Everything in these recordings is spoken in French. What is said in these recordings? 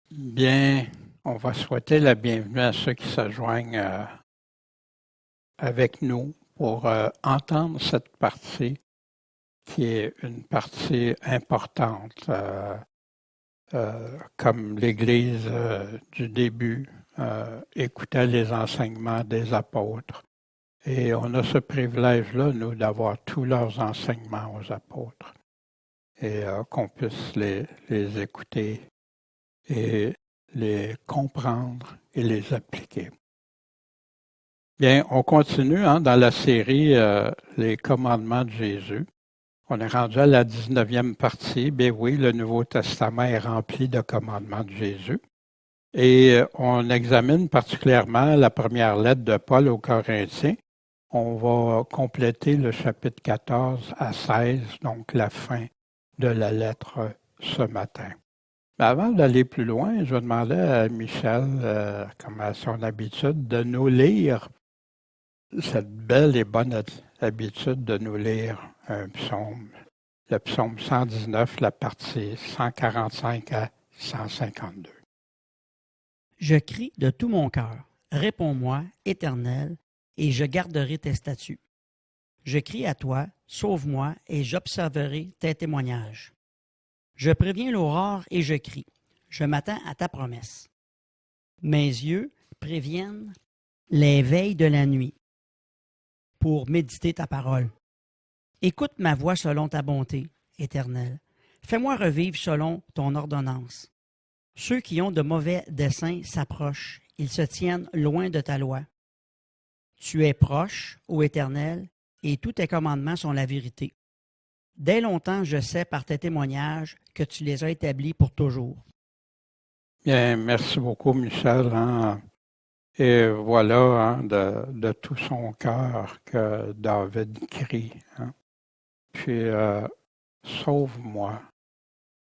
Bien, on va souhaiter la bienvenue à ceux qui se joignent avec nous pour entendre cette partie qui est une partie importante, comme l'Église du début écoutait les enseignements des apôtres. Et on a ce privilège-là, nous, d'avoir tous leurs enseignements aux apôtres et qu'on puisse les écouter et les comprendre et les appliquer. Bien, on continue dans la série Les commandements de Jésus. On est rendu à la 19e partie. Bien oui, le Nouveau Testament est rempli de commandements de Jésus. Et on examine particulièrement la première lettre de Paul aux Corinthiens. On va compléter le chapitre 14 à 16, donc la fin de la lettre ce matin. Mais avant d'aller plus loin, je vais demander à Michel, comme à son habitude, de nous lire cette belle et bonne habitude de nous lire un psaume, le psaume 119, la partie 145 à 152. Je crie de tout mon cœur, réponds-moi, Éternel, et je garderai tes statuts. Je crie à toi, sauve-moi, et j'observerai tes témoignages. Je préviens l'aurore et je crie, je m'attends à ta promesse. Mes yeux préviennent les veilles de la nuit pour méditer ta parole. Écoute ma voix selon ta bonté, Éternel. Fais-moi revivre selon ton ordonnance. Ceux qui ont de mauvais desseins s'approchent, ils se tiennent loin de ta loi. Tu es proche, ô Éternel, et tous tes commandements sont la vérité. Dès longtemps, je sais par tes témoignages que tu les as établis pour toujours. Bien, merci beaucoup, Michel. Et voilà de tout son cœur que David crie. Puis, sauve-moi,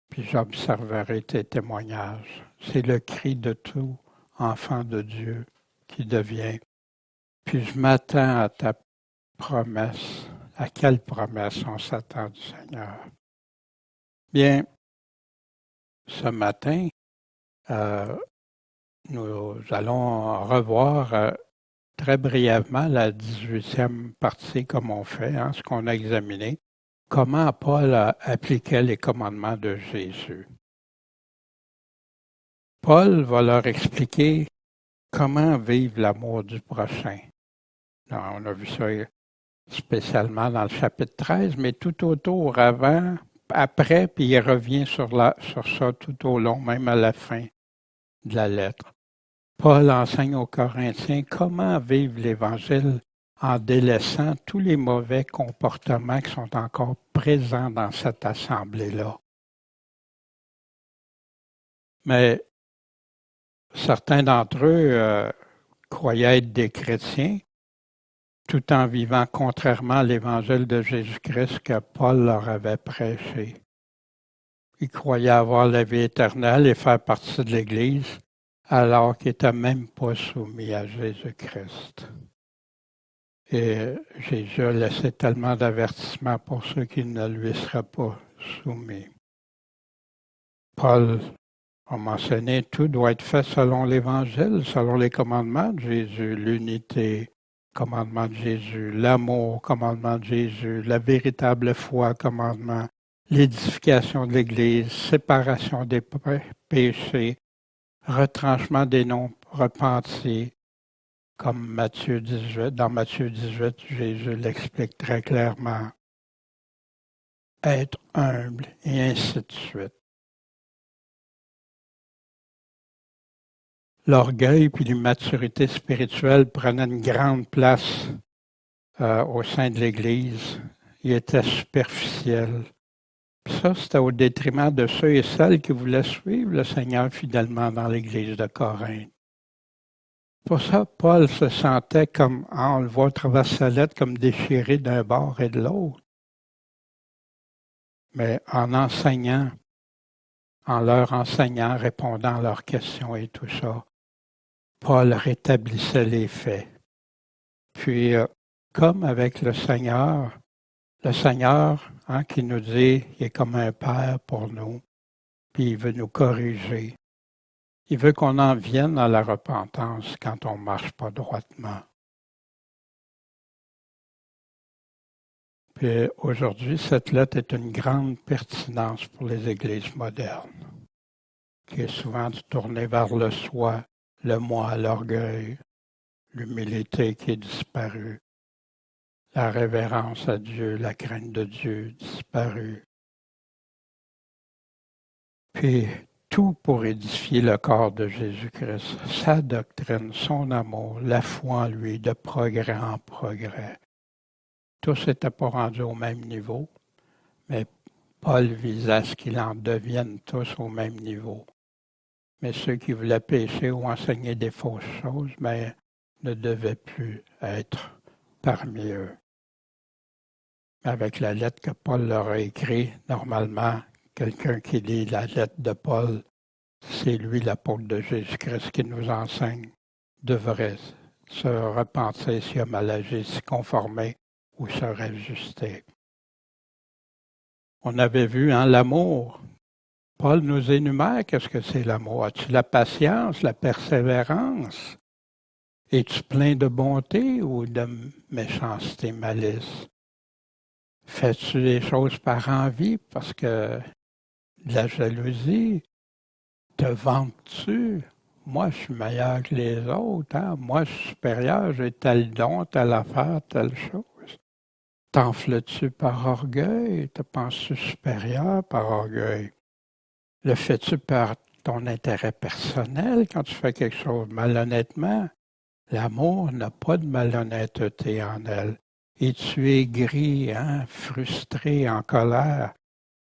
puis j'observerai tes témoignages. C'est le cri de tout enfant de Dieu qui devient. Puis je m'attends à ta promesse. À quelle promesse on s'attend du Seigneur? Bien, ce matin, nous allons revoir très brièvement la 18e partie comme on fait, ce qu'on a examiné. Comment Paul appliquait les commandements de Jésus. Paul va leur expliquer comment vivre l'amour du prochain. On a vu ça spécialement dans le chapitre 13, mais tout autour, avant, après, puis il revient sur ça tout au long, même à la fin de la lettre. Paul enseigne aux Corinthiens comment vivre l'Évangile en délaissant tous les mauvais comportements qui sont encore présents dans cette assemblée-là. Mais certains d'entre eux croyaient être des chrétiens, tout en vivant contrairement à l'Évangile de Jésus-Christ que Paul leur avait prêché. Ils croyaient avoir la vie éternelle et faire partie de l'Église, alors qu'ils n'étaient même pas soumis à Jésus-Christ. Et Jésus a laissé tellement d'avertissements pour ceux qui ne lui seraient pas soumis. Paul a mentionné tout doit être fait selon l'Évangile, selon les commandements de Jésus, l'unité, commandement de Jésus, l'amour, commandement de Jésus, la véritable foi, commandement, l'édification de l'Église, séparation des péchés, retranchement des non repentis, comme Matthieu 18, dans Matthieu 18, Jésus l'explique très clairement. Être humble et ainsi de suite. L'orgueil puis l'immaturité spirituelle prenaient une grande place au sein de l'Église. Il était superficiel. Puis ça, c'était au détriment de ceux et celles qui voulaient suivre le Seigneur fidèlement dans l'Église de Corinthe. Pour ça, Paul se sentait comme, on le voit à travers sa lettre, comme déchiré d'un bord et de l'autre. Mais en enseignant, en leur enseignant, répondant à leurs questions et tout ça, Paul rétablissait les faits. Puis, comme avec le Seigneur qui nous dit, il est comme un père pour nous, puis il veut nous corriger. Il veut qu'on en vienne à la repentance quand on ne marche pas droitement. Puis aujourd'hui, cette lettre est une grande pertinence pour les églises modernes, qui est souvent tournée vers le soi, le moi, l'orgueil, l'humilité qui est disparue, la révérence à Dieu, la crainte de Dieu disparue. Puis tout pour édifier le corps de Jésus-Christ, sa doctrine, son amour, la foi en lui, de progrès en progrès. Tous n'étaient pas rendus au même niveau, mais Paul visait à ce qu'ils en deviennent tous au même niveau. Mais ceux qui voulaient pécher ou enseigner des fausses choses, mais ne devaient plus être parmi eux. Avec la lettre que Paul leur a écrite, normalement, quelqu'un qui lit la lettre de Paul, c'est lui l'apôtre de Jésus-Christ qui nous enseigne, devrait se repentir s'il a mal agi, s'y conformer ou se réajuster. On avait vu l'amour. Paul nous énumère qu'est-ce que c'est l'amour. As-tu la patience, la persévérance? Es-tu plein de bonté ou de méchanceté, malice? Fais-tu des choses par envie parce que de la jalousie? Te vantes-tu? Moi, je suis meilleur que les autres. Hein? Moi, je suis supérieur, j'ai tel don, telle affaire, telle chose. T'enfles-tu par orgueil? Te penses-tu supérieur par orgueil? Le fais-tu par ton intérêt personnel quand tu fais quelque chose malhonnêtement? L'amour n'a pas de malhonnêteté en elle. Et tu es gris, frustré, en colère.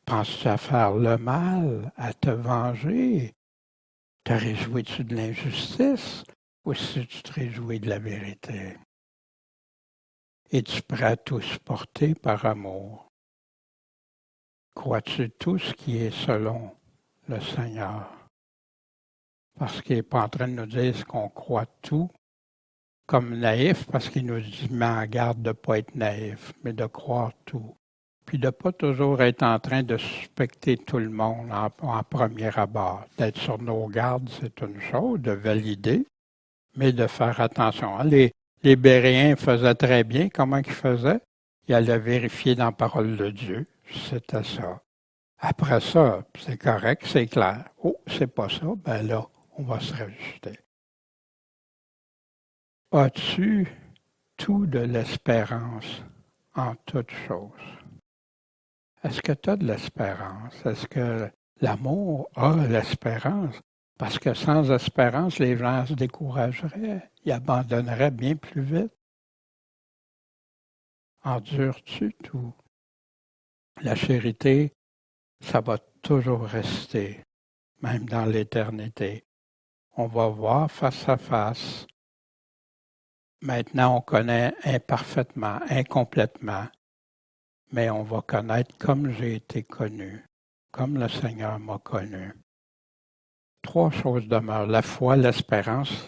Penses-tu à faire le mal, à te venger? Te réjouis-tu de l'injustice ou si tu te réjouis de la vérité? Es-tu prêt à tout supporter par amour? Crois-tu tout ce qui est selon le Seigneur? Parce qu'il n'est pas en train de nous dire qu'on croit tout comme naïf, parce qu'il nous met en garde de ne pas être naïf, mais de croire tout. Puis de ne pas toujours être en train de suspecter tout le monde en premier abord. D'être sur nos gardes, c'est une chose, de valider, mais de faire attention. Les Béréens faisaient très bien. Comment ils faisaient? Ils allaient vérifier dans la parole de Dieu. C'était ça. Après ça, c'est correct, c'est clair. Oh, c'est pas ça, ben là, on va se rajuster. As-tu tout de l'espérance en toutes choses? Est-ce que tu as de l'espérance? Est-ce que l'amour a l'espérance? Parce que sans espérance, les gens se décourageraient. Ils abandonneraient bien plus vite. Endures-tu tout? La charité, ça va toujours rester, même dans l'éternité. On va voir face à face. Maintenant, on connaît imparfaitement, incomplètement, mais on va connaître comme j'ai été connu, comme le Seigneur m'a connu. 3 choses demeurent, la foi, l'espérance,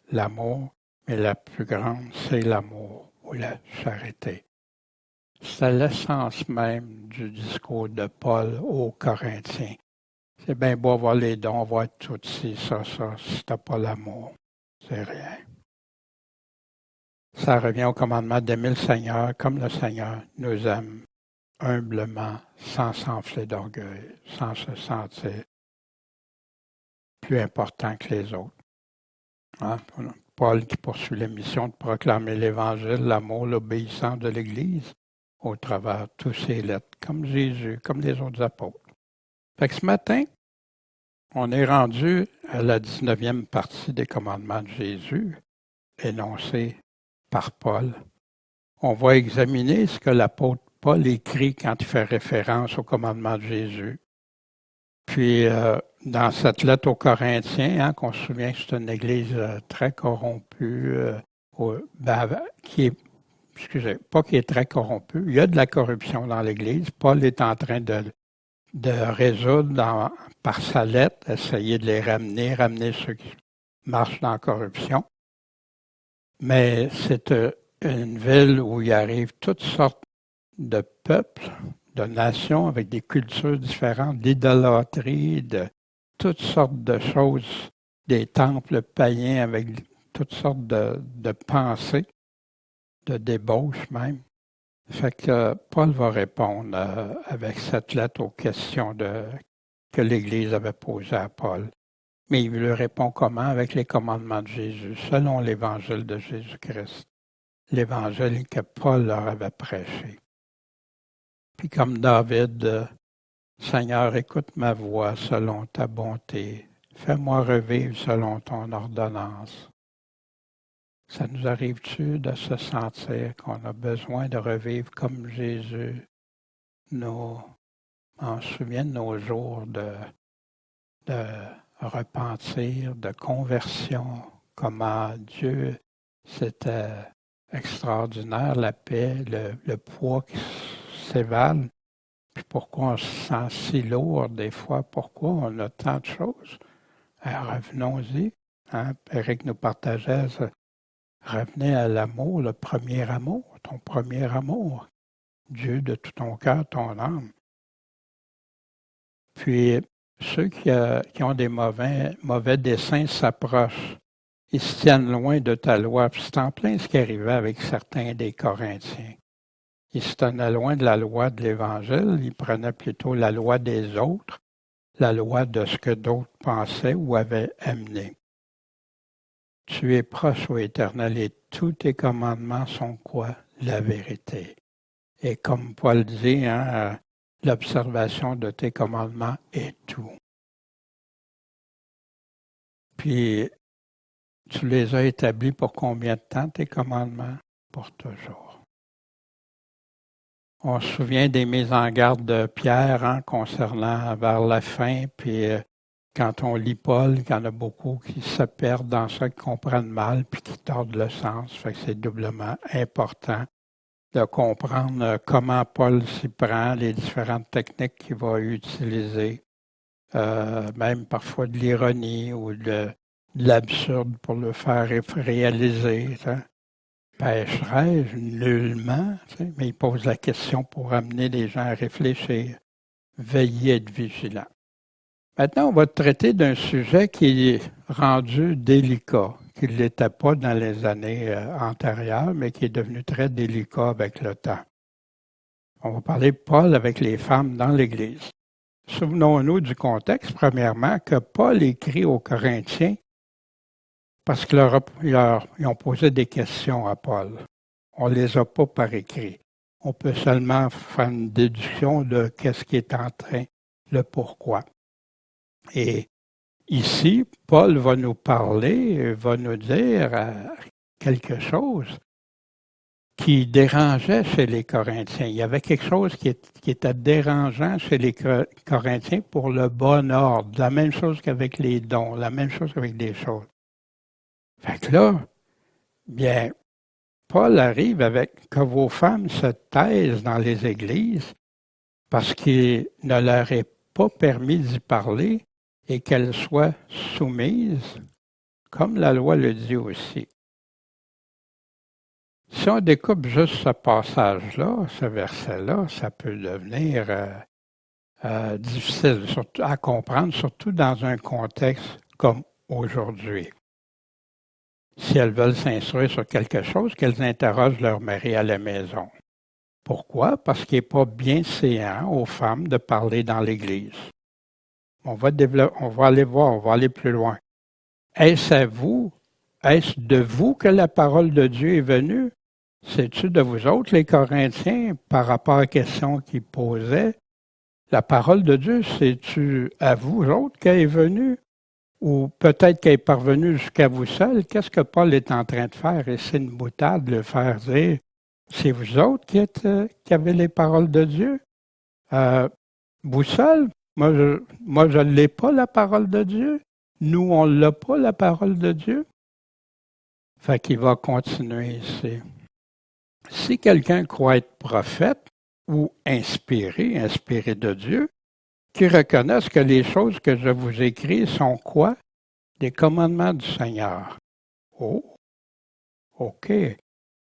l'amour, mais la plus grande, c'est l'amour ou la charité. C'est l'essence même du discours de Paul aux Corinthiens. C'est bien beau avoir les dons, avoir tout ci, ça, si t'as pas l'amour, c'est rien. Ça revient au commandement d'aimer le Seigneur comme le Seigneur nous aime, humblement, sans s'enfler d'orgueil, sans se sentir plus important que les autres. Paul qui poursuit la mission de proclamer l'Évangile, l'amour, l'obéissance de l'Église au travers de tous ses lettres, comme Jésus, comme les autres apôtres. Fait que ce matin, on est rendu à la 19e partie des commandements de Jésus, énoncés par Paul. On va examiner ce que l'apôtre Paul écrit quand il fait référence au commandement de Jésus. Puis, dans cette lettre aux Corinthiens, qu'on se souvient que c'est une église très corrompue, pas qui est très corrompue, il y a de la corruption dans l'église. Paul est en train de résoudre par sa lettre, essayer de les ramener ceux qui marchent dans la corruption. Mais c'est une ville où il arrive toutes sortes de peuples, de nations avec des cultures différentes, d'idolâtrie, de toutes sortes de choses des temples païens avec toutes sortes de pensées, de débauche même. Fait que Paul va répondre avec cette lettre aux questions que l'Église avait posées à Paul. Mais il lui répond comment? Avec les commandements de Jésus, selon l'Évangile de Jésus-Christ, l'Évangile que Paul leur avait prêché. Puis comme David, Seigneur, écoute ma voix selon ta bonté, fais-moi revivre selon ton ordonnance. Ça nous arrive-tu de se sentir qu'on a besoin de revivre comme Jésus? On se souvient de nos jours de repentir, de conversion, comment Dieu, c'était extraordinaire, la paix, le poids qui s'évale. Puis pourquoi on se sent si lourd des fois? Pourquoi on a tant de choses? Alors, revenons-y. Eric nous partageait ça. Revenez à l'amour, le premier amour, ton premier amour. Dieu de tout ton cœur, ton âme. Puis, ceux qui ont des mauvais desseins s'approchent. Ils se tiennent loin de ta loi. Puis c'est en plein ce qui arrivait avec certains des Corinthiens. Ils se tenaient loin de la loi de l'Évangile. Ils prenaient plutôt la loi des autres, la loi de ce que d'autres pensaient ou avaient amené. Tu es proche, ô Éternel, et tous tes commandements sont quoi? La vérité. Et comme Paul dit, l'observation de tes commandements est tout. Puis, tu les as établis pour combien de temps, tes commandements? Pour toujours. On se souvient des mises en garde de Pierre concernant vers la fin, puis quand on lit Paul, il y en a beaucoup qui se perdent dans ça, qui comprennent mal, puis qui tordent le sens. Fait que c'est doublement important de comprendre comment Paul s'y prend, les différentes techniques qu'il va utiliser, même parfois de l'ironie ou de l'absurde pour le faire réaliser. Pécherais-je nullement? Mais il pose la question pour amener les gens à réfléchir. Veillez à être vigilants. Maintenant, on va traiter d'un sujet qui est rendu délicat, qui ne l'était pas dans les années antérieures, mais qui est devenu très délicat avec le temps. On va parler de Paul avec les femmes dans l'Église. Souvenons-nous du contexte, premièrement, que Paul écrit aux Corinthiens parce qu'ils ont posé des questions à Paul. On ne les a pas par écrit. On peut seulement faire une déduction de qu'est-ce qui est en train, le pourquoi. Et ici, Paul va nous parler, va nous dire quelque chose qui dérangeait chez les Corinthiens. Il y avait quelque chose qui était dérangeant chez les Corinthiens pour le bon ordre. La même chose qu'avec les dons, la même chose qu'avec des choses. Fait que là, bien, Paul arrive avec que vos femmes se taisent dans les églises parce qu'il ne leur est pas permis d'y parler et qu'elles soient soumises, comme la loi le dit aussi. Si on découpe juste ce passage-là, ce verset-là, ça peut devenir difficile à comprendre, surtout dans un contexte comme aujourd'hui. Si elles veulent s'instruire sur quelque chose, qu'elles interrogent leur mari à la maison. Pourquoi? Parce qu'il n'est pas bien séant aux femmes de parler dans l'Église. On va aller voir, on va aller plus loin. Est-ce de vous que la parole de Dieu est venue? C'est-tu de vous autres, les Corinthiens, par rapport à la question qu'ils posaient? La parole de Dieu, c'est-tu à vous autres qu'elle est venue? Ou peut-être qu'elle est parvenue jusqu'à vous seuls? Qu'est-ce que Paul est en train de faire? Et c'est une boutade de le faire dire, c'est vous autres qui avez les paroles de Dieu? Vous seuls? Moi, je ne l'ai pas, la parole de Dieu. Nous, on ne l'a pas, la parole de Dieu. Fait qu'il va continuer ici. Si quelqu'un croit être prophète ou inspiré de Dieu, qui reconnaissent que les choses que je vous écris sont quoi? Des commandements du Seigneur. Oh, OK.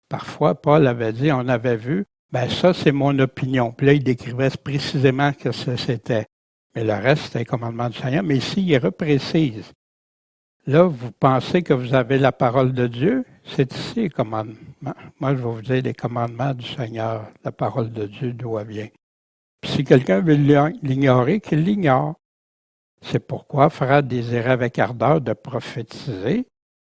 Parfois, Paul avait dit, on avait vu, ça, c'est mon opinion. Puis là, il décrivait précisément ce que c'était. Mais le reste, c'est les commandements du Seigneur. Mais ici, il reprécise. Là, vous pensez que vous avez la parole de Dieu? C'est ici les commandements. Moi, je vais vous dire les commandements du Seigneur. La parole de Dieu, d'où elle vient. Puis si quelqu'un veut l'ignorer, qu'il l'ignore. C'est pourquoi Frère désirait avec ardeur de prophétiser,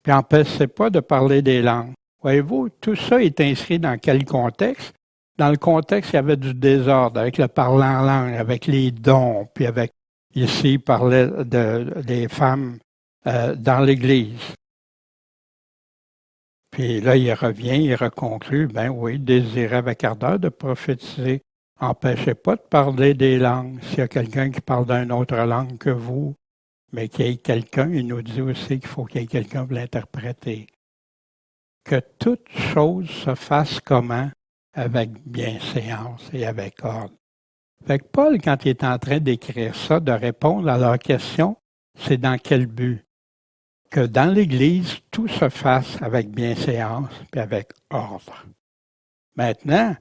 puis n'empêchez pas de parler des langues. Voyez-vous, tout ça est inscrit dans quel contexte? Dans le contexte, il y avait du désordre, avec le parler en langue, avec les dons, puis avec, ici, il parlait des femmes dans l'Église. Puis là, il revient, il reconclut, ben oui, désirait avec ardeur de prophétiser. Empêchez pas de parler des langues. S'il y a quelqu'un qui parle d'une autre langue que vous, mais qu'il y ait quelqu'un, il nous dit aussi qu'il faut qu'il y ait quelqu'un pour l'interpréter. Que toute chose se fasse comment? Avec bienséance et avec ordre. Fait que Paul, quand il est en train d'écrire ça, de répondre à leur question, c'est dans quel but? Que dans l'Église, tout se fasse avec bienséance et avec ordre. Maintenant,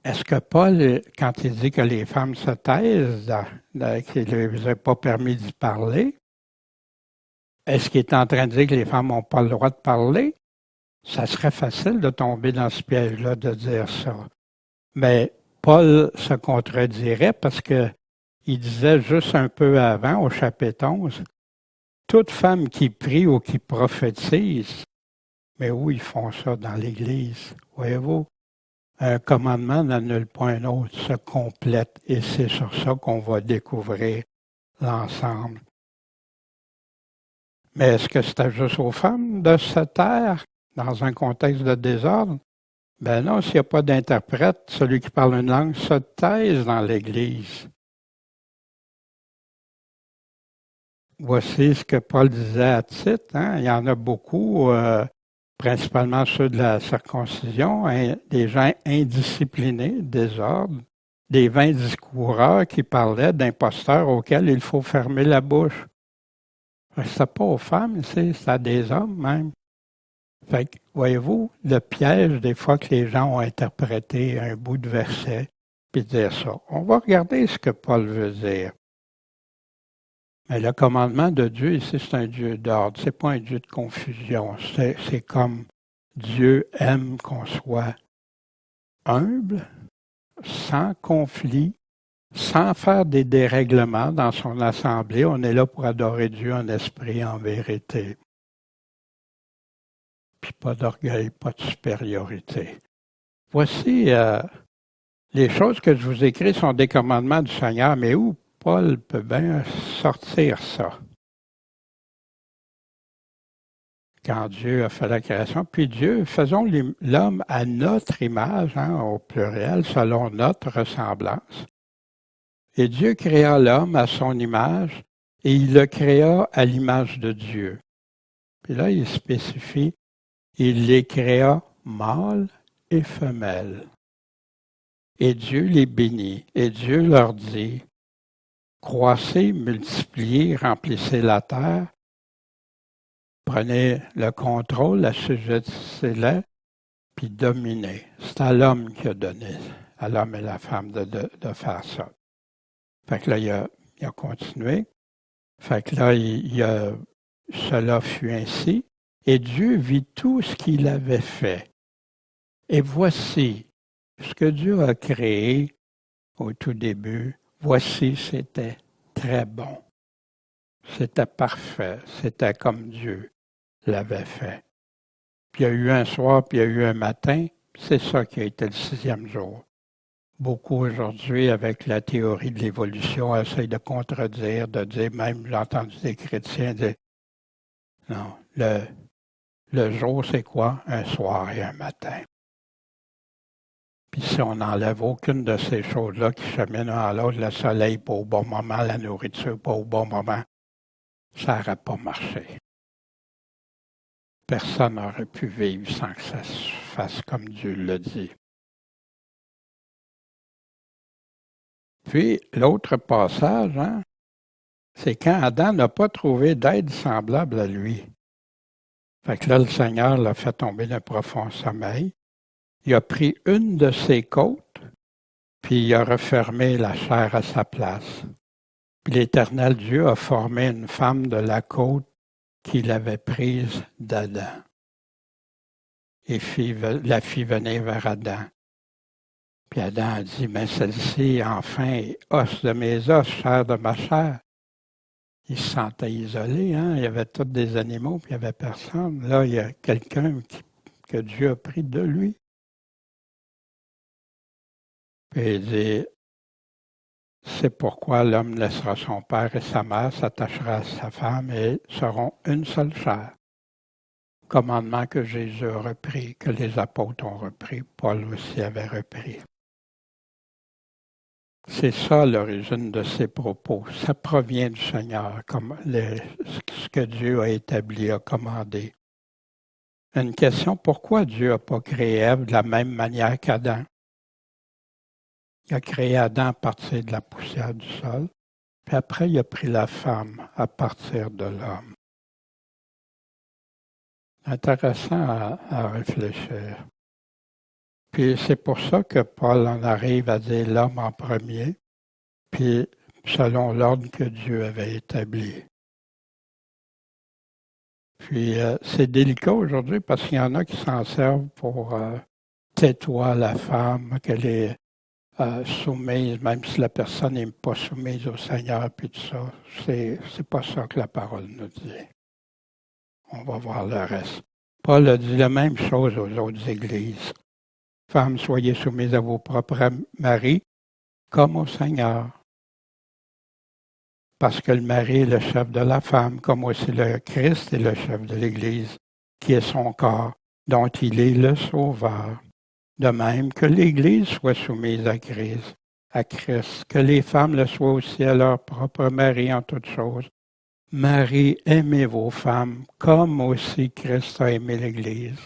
est-ce que Paul, quand il dit que les femmes se taisent, qu'il ne leur a pas permis d'y parler, est-ce qu'il est en train de dire que les femmes n'ont pas le droit de parler? Ça serait facile de tomber dans ce piège-là, de dire ça. Mais Paul se contredirait parce qu'il disait juste un peu avant, au chapitre 11, toute femme qui prie ou qui prophétise, mais où ils font ça dans l'Église, voyez-vous? Un commandement n'annule pas un autre, se complète, et c'est sur ça qu'on va découvrir l'ensemble. Mais est-ce que c'était juste aux femmes de se taire dans un contexte de désordre? Ben non, s'il n'y a pas d'interprète, celui qui parle une langue se taise dans l'Église. Voici ce que Paul disait à Tite, hein? Il y en a beaucoup, principalement ceux de la circoncision, des gens indisciplinés, désordre, des vains discoureurs qui parlaient d'imposteurs auxquels il faut fermer la bouche. C'est pas aux femmes, c'est à des hommes même. Fait que, voyez-vous, le piège des fois que les gens ont interprété un bout de verset, puis dire ça. On va regarder ce que Paul veut dire. Mais le commandement de Dieu ici, c'est un Dieu d'ordre, c'est pas un Dieu de confusion. C'est comme Dieu aime qu'on soit humble, sans conflit, sans faire des dérèglements dans son assemblée. On est là pour adorer Dieu en esprit, en vérité. Puis pas d'orgueil, pas de supériorité. Voici les choses que je vous écris sont des commandements du Seigneur, mais où Paul peut bien sortir ça? Quand Dieu a fait la création, puis Dieu, faisons l'homme à notre image, hein, au pluriel, selon notre ressemblance. Et Dieu créa l'homme à son image, et il le créa à l'image de Dieu. Puis là, il spécifie, il les créa mâles et femelles. Et Dieu les bénit, et Dieu leur dit, croissez, multipliez, remplissez la terre, prenez le contrôle, assujettissez-la, puis dominez. C'est à l'homme qui a donné, à l'homme et la femme de faire ça. Fait que là, il a continué. Fait que là, cela fut ainsi. Et Dieu vit tout ce qu'il avait fait. Et voici, ce que Dieu a créé au tout début, voici, c'était très bon. C'était parfait. C'était comme Dieu l'avait fait. Puis il y a eu un soir, puis il y a eu un matin. C'est ça qui a été le 6e jour. Beaucoup aujourd'hui, avec la théorie de l'évolution, essayent de contredire, de dire, même j'ai entendu des chrétiens dire, non, le jour, c'est quoi? Un soir et un matin. Puis si on n'enlève aucune de ces choses-là qui cheminent à l'autre, le soleil pas au bon moment, la nourriture pas au bon moment, ça n'aurait pas marché. Personne n'aurait pu vivre sans que ça se fasse comme Dieu le dit. Puis, l'autre passage, hein, c'est quand Adam n'a pas trouvé d'aide semblable à lui. Fait que là, le Seigneur l'a fait tomber d'un profond sommeil. Il a pris une de ses côtes, puis il a refermé la chair à sa place. Puis l'Éternel Dieu a formé une femme de la côte qu'il avait prise d'Adam. Et la fit venir vers Adam. Puis Adam a dit, mais celle-ci, enfin, est os de mes os, chair de ma chair. Il se sentait isolé, hein? Il y avait tous des animaux, puis il n'y avait personne. Là, il y a quelqu'un que Dieu a pris de lui. Puis il dit, c'est pourquoi l'homme laissera son père et sa mère, s'attachera à sa femme et seront une seule chair. Commandement que Jésus a repris, que les apôtres ont repris, Paul aussi avait repris. C'est ça l'origine de ces propos. Ça provient du Seigneur, comme ce que Dieu a établi, a commandé. Une question, pourquoi Dieu n'a pas créé Ève de la même manière qu'Adam? Il a créé Adam à partir de la poussière du sol, puis après il a pris la femme à partir de l'homme. Intéressant à réfléchir. Puis c'est pour ça que Paul en arrive à dire l'homme en premier, puis selon l'ordre que Dieu avait établi. Puis c'est délicat aujourd'hui parce qu'il y en a qui s'en servent pour tais-toi la femme, qu'elle est soumise, même si la personne n'est pas soumise au Seigneur, puis tout ça. C'est pas ça que la parole nous dit. On va voir le reste. Paul a dit la même chose aux autres églises. Femmes, soyez soumises à vos propres maris, comme au Seigneur. Parce que le mari est le chef de la femme, comme aussi le Christ est le chef de l'Église, qui est son corps, dont il est le Sauveur. De même que l'Église soit soumise à Christ, que les femmes le soient aussi à leur propre mari en toutes choses. Marie, aimez vos femmes, comme aussi Christ a aimé l'Église.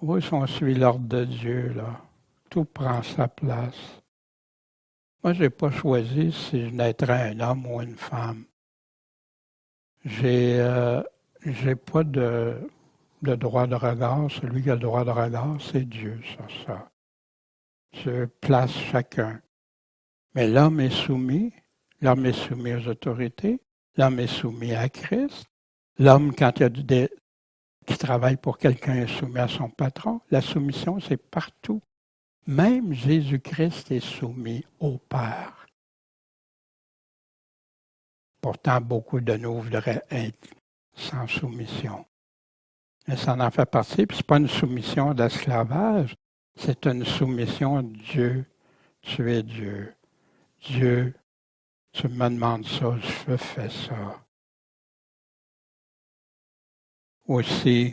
Oui, si on suit l'ordre de Dieu, là, tout prend sa place. Moi, je n'ai pas choisi si je naîtrais un homme ou une femme. J'ai pas de droit de regard. Celui qui a le droit de regard, c'est Dieu sur ça. Dieu place chacun. Mais l'homme est soumis aux autorités, l'homme est soumis à Christ. L'homme, quand il y a qui travaille pour quelqu'un, est soumis à son patron. La soumission, c'est partout. Même Jésus-Christ est soumis au Père. Pourtant, beaucoup de nous voudraient être sans soumission. Mais ça en fait partie, puis ce n'est pas une soumission d'esclavage, c'est une soumission de Dieu. Tu es Dieu. Dieu, tu me demandes ça, je fais ça. Aussi,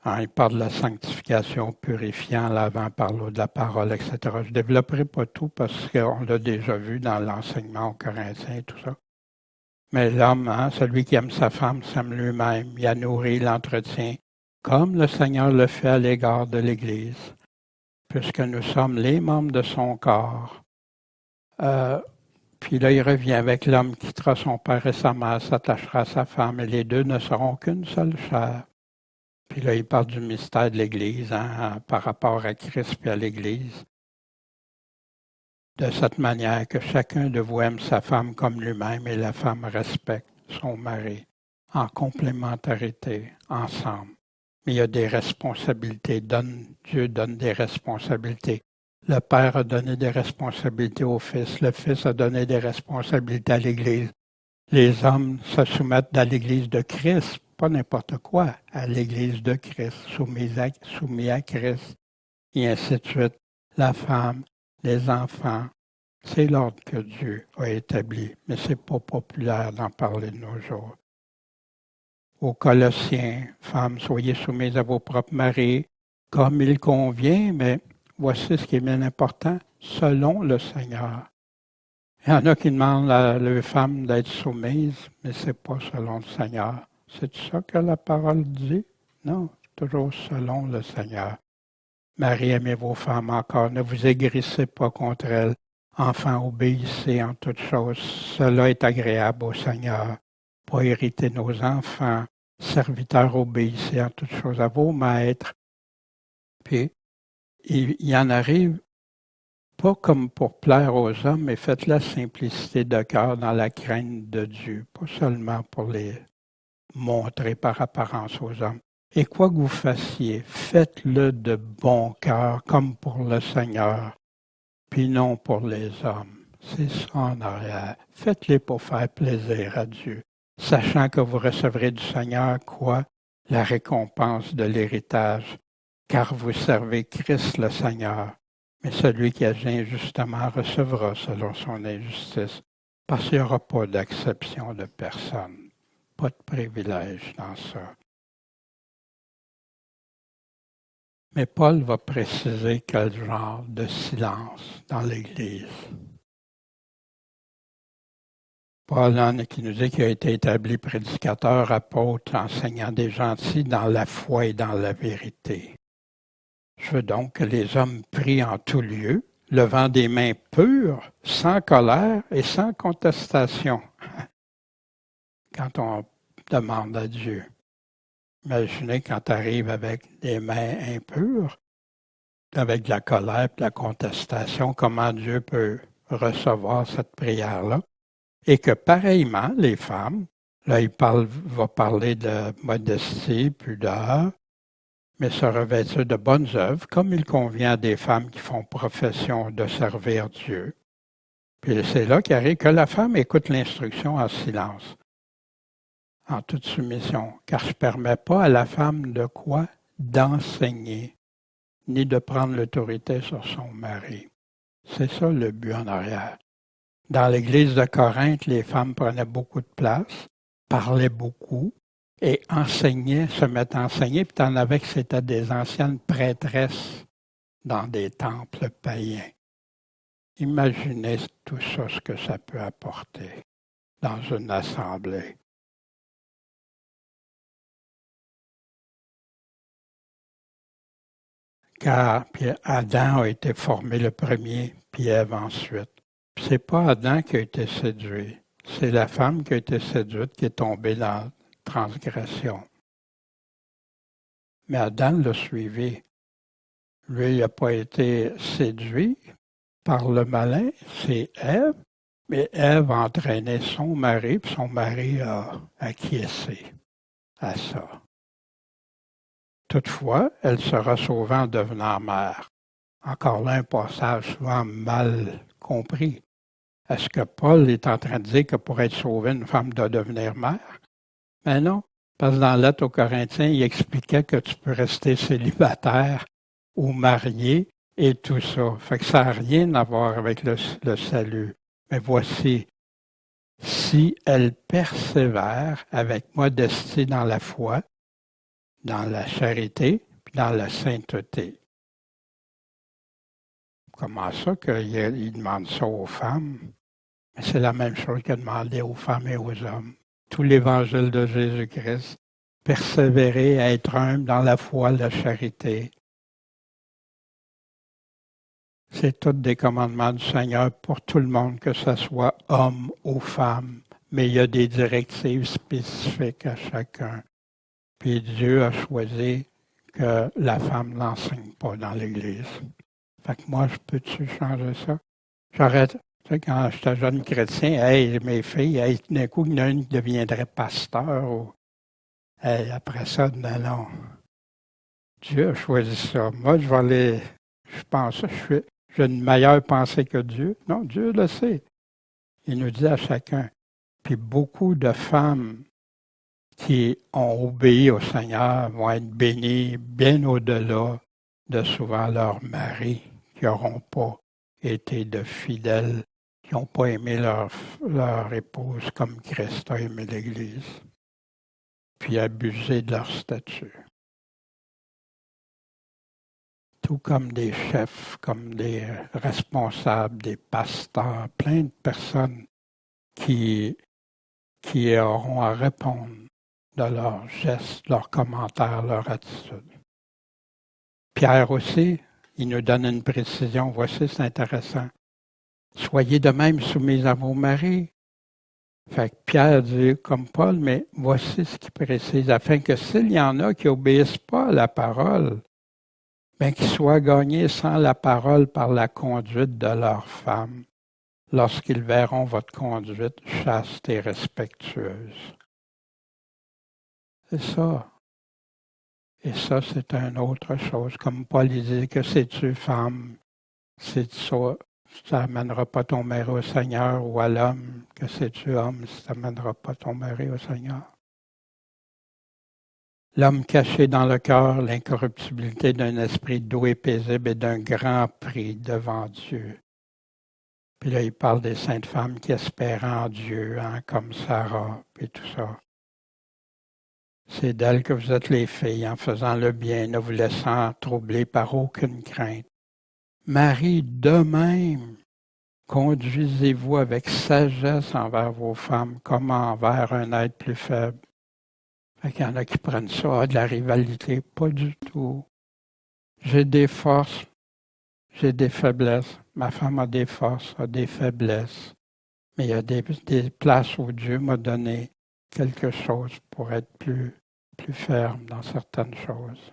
il parle de la sanctification, purifiant, lavant par l'eau de la parole, etc. Je ne développerai pas tout parce qu'on l'a déjà vu dans l'enseignement aux Corinthiens et tout ça. Mais l'homme, celui qui aime sa femme, s'aime lui-même. Il a nourri, l'entretien, comme le Seigneur le fait à l'égard de l'Église, puisque nous sommes les membres de son corps. Puis là, il revient avec l'homme qui quittera son père et sa mère, s'attachera à sa femme, et les deux ne seront qu'une seule chair. Puis là, il parle du mystère de l'Église, par rapport à Christ et à l'Église. De cette manière que chacun de vous aime sa femme comme lui-même et la femme respecte son mari, complémentarité, ensemble. Mais il y a des responsabilités. Dieu donne des responsabilités. Le Père a donné des responsabilités au Fils. Le Fils a donné des responsabilités à l'Église. Les hommes se soumettent à l'Église de Christ, pas n'importe quoi, à l'Église de Christ, soumis à Christ, et ainsi de suite. La femme, les enfants, c'est l'ordre que Dieu a établi, mais ce n'est pas populaire d'en parler de nos jours. Aux Colossiens, femmes, soyez soumises à vos propres maris, comme il convient, mais voici ce qui est bien important, selon le Seigneur. Il y en a qui demandent à leurs femmes d'être soumises, mais ce n'est pas selon le Seigneur. C'est ça que la parole dit? Non, toujours selon le Seigneur. Marie, aimez vos femmes encore, ne vous aigrissez pas contre elles. Enfants, obéissez en toutes choses. Cela est agréable au Seigneur. Pas hériter nos enfants. Serviteurs, obéissez en toutes choses à vos maîtres. Puis, il en arrive pas comme pour plaire aux hommes, mais faites la simplicité de cœur dans la crainte de Dieu. Pas seulement pour les montrer par apparence aux hommes. Et quoi que vous fassiez, faites-le de bon cœur, comme pour le Seigneur, puis non pour les hommes. C'est ça en arrière. Faites-les pour faire plaisir à Dieu, sachant que vous recevrez du Seigneur quoi? La récompense de l'héritage, car vous servez Christ le Seigneur. Mais celui qui agit injustement recevra selon son injustice, parce qu'il n'y aura pas d'acception de personne, pas de privilège dans ça. Mais Paul va préciser quel genre de silence dans l'Église. Paul qui nous dit qu'il a été établi prédicateur, apôtre, enseignant des gentils dans la foi et dans la vérité. Je veux donc que les hommes prient en tout lieu, levant des mains pures, sans colère et sans contestation. Quand on demande à Dieu. Imaginez quand tu arrives avec des mains impures, avec de la colère et de la contestation, comment Dieu peut recevoir cette prière-là. Et que pareillement, les femmes, là il va parler de modestie, pudeur, mais se revêtir de bonnes œuvres, comme il convient à des femmes qui font profession de servir Dieu. Puis c'est là qu'arrive que la femme écoute l'instruction en silence, en toute soumission, car je ne permets pas à la femme de quoi? D'enseigner, ni de prendre l'autorité sur son mari. C'est ça le but en arrière. Dans l'église de Corinthe, les femmes prenaient beaucoup de place, parlaient beaucoup et enseignaient, se mettaient à enseigner. Puis t'en avais que c'était des anciennes prêtresses dans des temples païens. Imaginez tout ça, ce que ça peut apporter dans une assemblée. Car Adam a été formé le premier, puis Ève ensuite. C'est pas Adam qui a été séduit, c'est la femme qui a été séduite qui est tombée dans la transgression. Mais Adam l'a suivi. Lui, il n'a pas été séduit par le malin, c'est Ève, mais Ève a entraîné son mari, puis son mari a acquiescé à ça. Toutefois, elle sera sauvée en devenant mère. Encore là, un passage souvent mal compris. Est-ce que Paul est en train de dire que pour être sauvé, une femme doit devenir mère? Mais non, parce que dans la lettre aux Corinthiens, il expliquait que tu peux rester célibataire ou marié et tout ça. Fait que ça n'a rien à voir avec le salut. Mais voici, si elle persévère avec modestie dans la foi, dans la charité, puis dans la sainteté. Comment ça qu'il demande ça aux femmes? Mais c'est la même chose qu'il a demandé aux femmes et aux hommes. Tout l'évangile de Jésus-Christ, persévérer à être humble dans la foi, la charité. C'est tous des commandements du Seigneur pour tout le monde, que ce soit homme ou femme. Mais il y a des directives spécifiques à chacun. Puis Dieu a choisi que la femme n'enseigne pas dans l'Église. Fait que moi, je peux-tu changer ça? J'arrête. Tu sais, quand j'étais jeune chrétien, hey, mes filles, hey, d'un coup, il y en a une qui deviendrait pasteur. Ou, hey, après ça, non. Dieu a choisi ça. Moi, je pense, j'ai une meilleure pensée que Dieu. Non, Dieu le sait. Il nous dit à chacun. Puis beaucoup de femmes qui ont obéi au Seigneur vont être bénies bien au-delà de souvent leurs maris qui n'auront pas été de fidèles, qui n'ont pas aimé leur épouse comme Christ a aimé l'Église, puis abusé de leur statut. Tout comme des chefs, comme des responsables, des pasteurs, plein de personnes qui auront à répondre de leurs gestes, leurs commentaires, leur attitude. Pierre aussi, il nous donne une précision. Voici, c'est intéressant. Soyez de même soumis à vos maris. Fait que Pierre dit comme Paul, mais voici ce qu'il précise, afin que s'il y en a qui n'obéissent pas à la parole, bien qu'ils soient gagnés sans la parole par la conduite de leurs femmes, lorsqu'ils verront votre conduite chaste et respectueuse. C'est ça. Et ça, c'est une autre chose. Comme Paul il dit, que sais-tu, femme? C'est ça. Ça n'amènera pas ton mari au Seigneur, ou à l'homme. Que sais-tu, homme, si ça n'amènera pas ton mari au Seigneur? L'homme caché dans le cœur, l'incorruptibilité d'un esprit doux et paisible et d'un grand prix devant Dieu. Puis là, il parle des saintes femmes qui espèrent en Dieu, hein, comme Sarah, puis tout ça. C'est d'elles que vous êtes les filles, en faisant le bien, ne vous laissant troubler par aucune crainte. Marie, de même, conduisez-vous avec sagesse envers vos femmes, comme envers un être plus faible. Fait qu'il y en a qui prennent ça, de la rivalité. Pas du tout. J'ai des forces, j'ai des faiblesses. Ma femme a des forces, a des faiblesses. Mais il y a des places où Dieu m'a donné quelque chose pour être plus ferme dans certaines choses.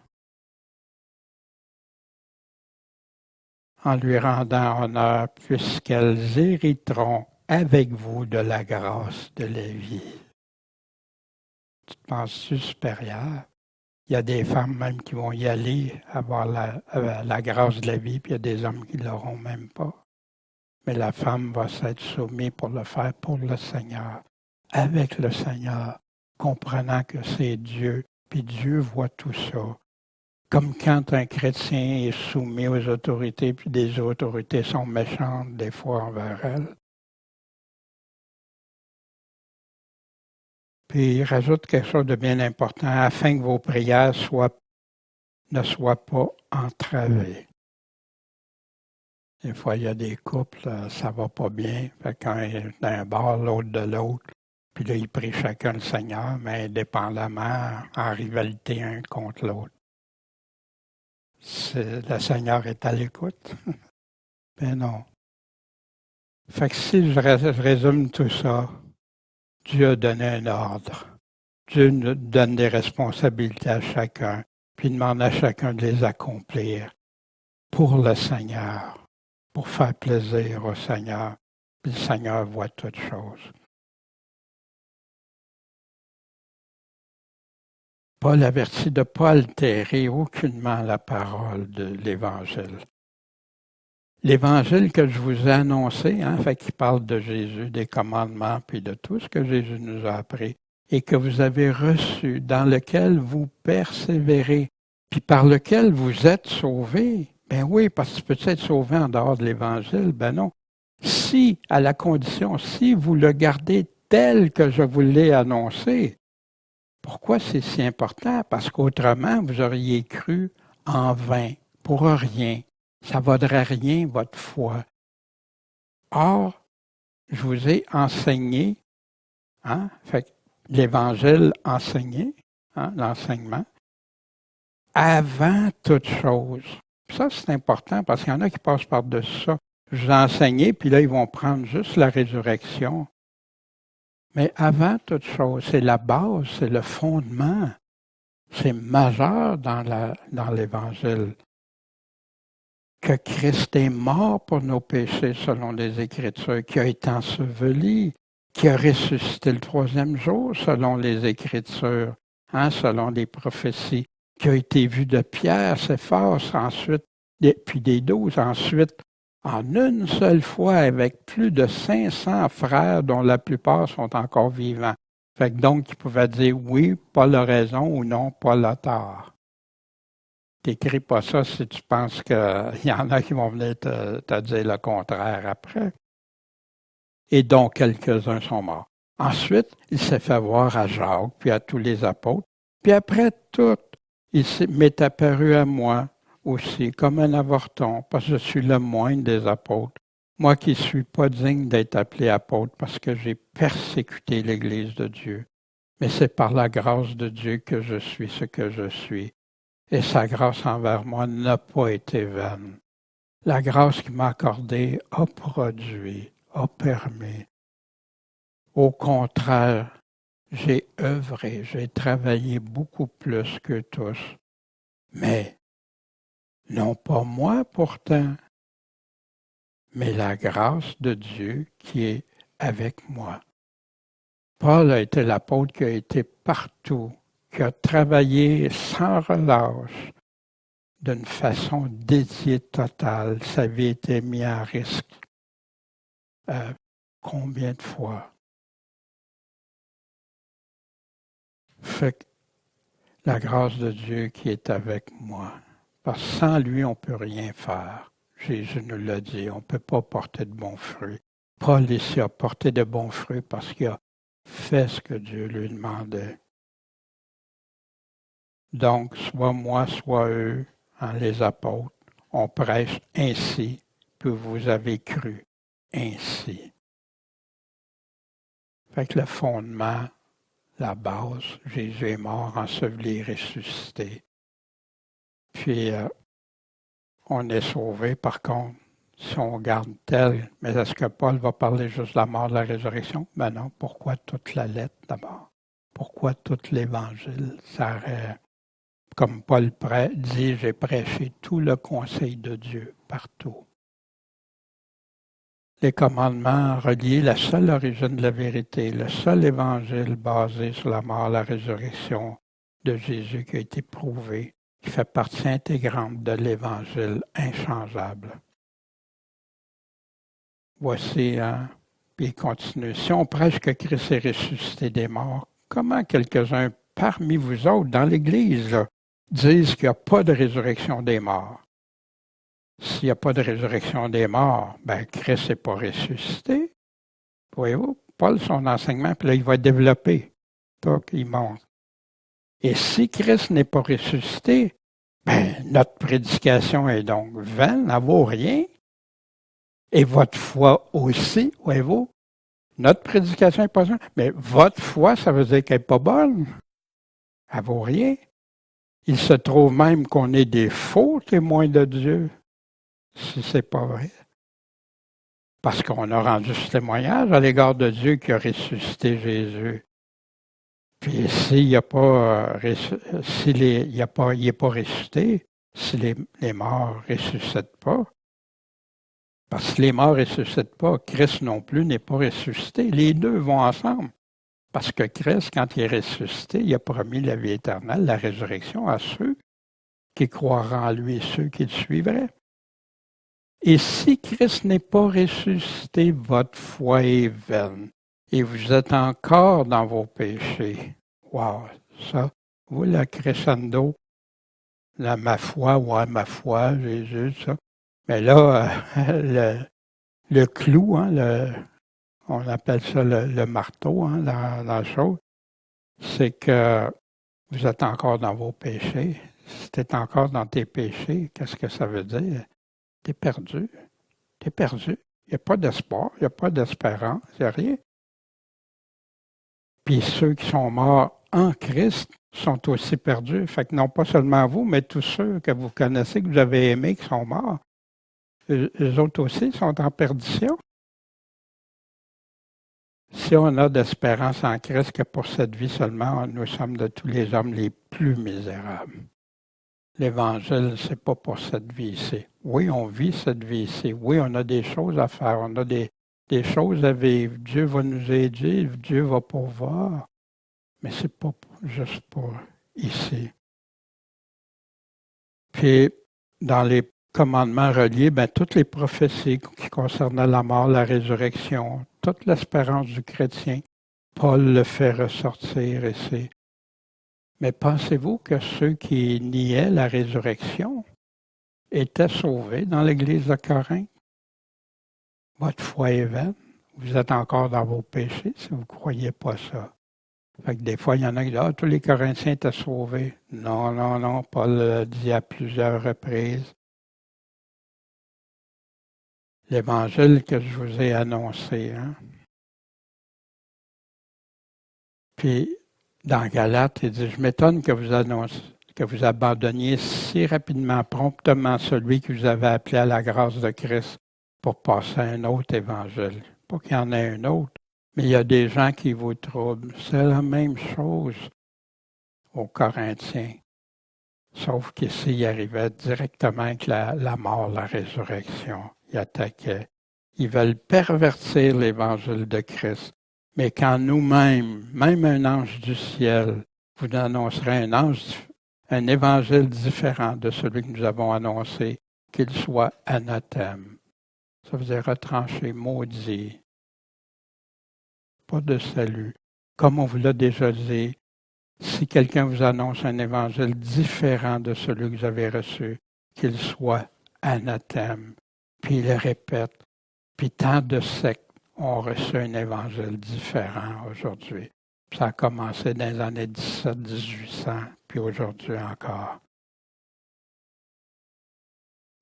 En lui rendant honneur, puisqu'elles hériteront avec vous de la grâce de la vie. Tu te penses-tu supérieur? Il y a des femmes même qui vont y aller, avoir la grâce de la vie, puis il y a des hommes qui ne l'auront même pas. Mais la femme va s'être soumise pour le faire pour le Seigneur, avec le Seigneur, comprenant que c'est Dieu, puis Dieu voit tout ça. Comme quand un chrétien est soumis aux autorités, puis des autorités sont méchantes des fois envers elles. Puis il rajoute quelque chose de bien important, afin que vos prières ne soient pas entravées. Des fois, il y a des couples, ça va pas bien. Fait qu'un est d'un bord, l'autre de l'autre. Puis là, ils prient chacun le Seigneur, mais indépendamment, en rivalité un contre l'autre. Le Seigneur est à l'écoute. Ben non. Fait que si je résume tout ça, Dieu a donné un ordre. Dieu nous donne des responsabilités à chacun, puis demande à chacun de les accomplir pour le Seigneur, pour faire plaisir au Seigneur. Puis le Seigneur voit toutes choses. Paul avertit de ne pas altérer aucunement la parole de l'Évangile. L'Évangile que je vous ai annoncé, fait qu'il parle de Jésus, des commandements, puis de tout ce que Jésus nous a appris, et que vous avez reçu, dans lequel vous persévérez, puis par lequel vous êtes sauvés. Ben oui, parce que tu peux être sauvé en dehors de l'Évangile? Ben non. Si, à la condition, si vous le gardez tel que je vous l'ai annoncé. Pourquoi c'est si important? Parce qu'autrement, vous auriez cru en vain, pour rien. Ça ne vaudrait rien, votre foi. Or, je vous ai enseigné, fait l'Évangile enseigné, l'enseignement, avant toute chose. Ça, c'est important parce qu'il y en a qui passent par-dessus ça. Je vous ai enseigné, puis là, ils vont prendre juste la résurrection. Mais avant toute chose, c'est la base, c'est le fondement. C'est majeur dans l'Évangile. Que Christ est mort pour nos péchés selon les Écritures, qui a été enseveli, qui a ressuscité le troisième jour selon les Écritures, selon les prophéties, qui a été vu de Pierre, Céphas, ensuite, puis des 12, ensuite, en une seule fois, avec plus de 500 frères, dont la plupart sont encore vivants. Fait que donc, ils pouvaient dire oui, Paul a raison, ou non, Paul a tort. T'écris pas ça si tu penses qu'il y en a qui vont venir te dire le contraire après. Et donc, quelques-uns sont morts. Ensuite, il s'est fait voir à Jacques, puis à tous les apôtres. Puis après tout, il m'est apparu à moi aussi, comme un avorton, parce que je suis le moindre des apôtres. Moi qui ne suis pas digne d'être appelé apôtre, parce que j'ai persécuté l'Église de Dieu. Mais c'est par la grâce de Dieu que je suis ce que je suis. Et sa grâce envers moi n'a pas été vaine. La grâce qu'il m'a accordée a produit, a permis. Au contraire, j'ai œuvré, j'ai travaillé beaucoup plus que tous. Mais, non pas moi pourtant, mais la grâce de Dieu qui est avec moi. Paul a été l'apôtre qui a été partout, qui a travaillé sans relâche, d'une façon dédiée totale. Sa vie était mise à risque. Combien de fois? Fait que la grâce de Dieu qui est avec moi. Parce que sans lui, on ne peut rien faire. Jésus nous l'a dit, on ne peut pas porter de bons fruits. Paul ici a porté de bons fruits parce qu'il a fait ce que Dieu lui demandait. Donc, soit moi, soit eux, les apôtres, on prêche ainsi, que vous avez cru ainsi. Fait que le fondement, la base, Jésus est mort, enseveli, ressuscité. Puis, on est sauvé, par contre, si on garde tel. Mais est-ce que Paul va parler juste de la mort, de la résurrection? Ben non. Pourquoi toute la lettre d'abord? Pourquoi tout l'Évangile? Ça aurait, comme Paul dit, j'ai prêché tout le conseil de Dieu partout. Les commandements relient la seule origine de la vérité, le seul évangile basé sur la mort, la résurrection de Jésus qui a été prouvé, qui fait partie intégrante de l'évangile inchangeable. Voici, puis il continue. Si on prêche que Christ est ressuscité des morts, comment quelques-uns parmi vous autres dans l'Église disent qu'il n'y a pas de résurrection des morts? S'il n'y a pas de résurrection des morts, ben Christ n'est pas ressuscité. Voyez-vous, Paul, son enseignement, puis là, il va développer. Donc, il montre. Et si Christ n'est pas ressuscité, ben notre prédication est donc vaine, elle ne vaut rien. Et votre foi aussi, voyez-vous. Notre prédication n'est pas bonne, mais votre foi, ça veut dire qu'elle n'est pas bonne. Elle ne vaut rien. Il se trouve même qu'on est des faux témoins de Dieu, si ce n'est pas vrai. Parce qu'on a rendu ce témoignage à l'égard de Dieu qui a ressuscité Jésus. Puis s'il n'est pas, il n'est pas ressuscité, si les morts ne ressuscitent pas, parce que les morts ne ressuscitent pas, Christ non plus n'est pas ressuscité. Les deux vont ensemble. Parce que Christ, quand il est ressuscité, il a promis la vie éternelle, la résurrection à ceux qui croiraient en lui et ceux qui le suivraient. Et si Christ n'est pas ressuscité, votre foi est vaine. Et vous êtes encore dans vos péchés. Wow! Ça, vous, le crescendo, ma foi, Jésus, ça. Mais là, le clou, on appelle ça le marteau dans la chose, c'est que vous êtes encore dans vos péchés. Si tu es encore dans tes péchés, qu'est-ce que ça veut dire? Tu es perdu. Tu es perdu. Il n'y a pas d'espoir, il n'y a pas d'espérance, il n'y a rien. Puis ceux qui sont morts en Christ sont aussi perdus. Fait que non pas seulement vous, mais tous ceux que vous connaissez, que vous avez aimés, qui sont morts, eux autres aussi sont en perdition. Si on a d'espérance en Christ que pour cette vie seulement, nous sommes de tous les hommes les plus misérables. L'Évangile, c'est pas pour cette vie ici. Oui, on vit cette vie ici. Oui, on a des choses à faire. On a des choses à vivre. Dieu va nous aider. Dieu va pourvoir. Mais c'est pas juste pour ici. Puis, dans les commandements reliés, toutes les prophéties qui concernaient la mort, la résurrection, toute l'espérance du chrétien, Paul le fait ressortir ici. Mais pensez-vous que ceux qui niaient la résurrection étaient sauvés dans l'Église de Corinthe? Votre foi est vaine. Vous êtes encore dans vos péchés si vous ne croyez pas ça. Fait que des fois, il y en a qui disent « tous les Corinthiens étaient sauvés. » Non, Paul l'a dit à plusieurs reprises. L'Évangile que je vous ai annoncé. Puis, dans Galates, il dit, je m'étonne que vous abandonniez si rapidement, promptement celui que vous avez appelé à la grâce de Christ pour passer à un autre évangile. Pas qu'il y en ait un autre, mais il y a des gens qui vous troublent. C'est la même chose aux Corinthiens. Sauf qu'ici, il arrivait directement avec la mort, la résurrection. Ils attaquaient. Ils veulent pervertir l'évangile de Christ. Mais quand nous-mêmes, même un ange du ciel, vous annoncerez un évangile différent de celui que nous avons annoncé, qu'il soit anathème. Ça veut dire retranché, maudit. Pas de salut. Comme on vous l'a déjà dit, si quelqu'un vous annonce un évangile différent de celui que vous avez reçu, qu'il soit anathème. Puis il répète. Puis tant de sectes ont reçu un évangile différent aujourd'hui. Puis ça a commencé dans les années 1700-1800, puis aujourd'hui encore.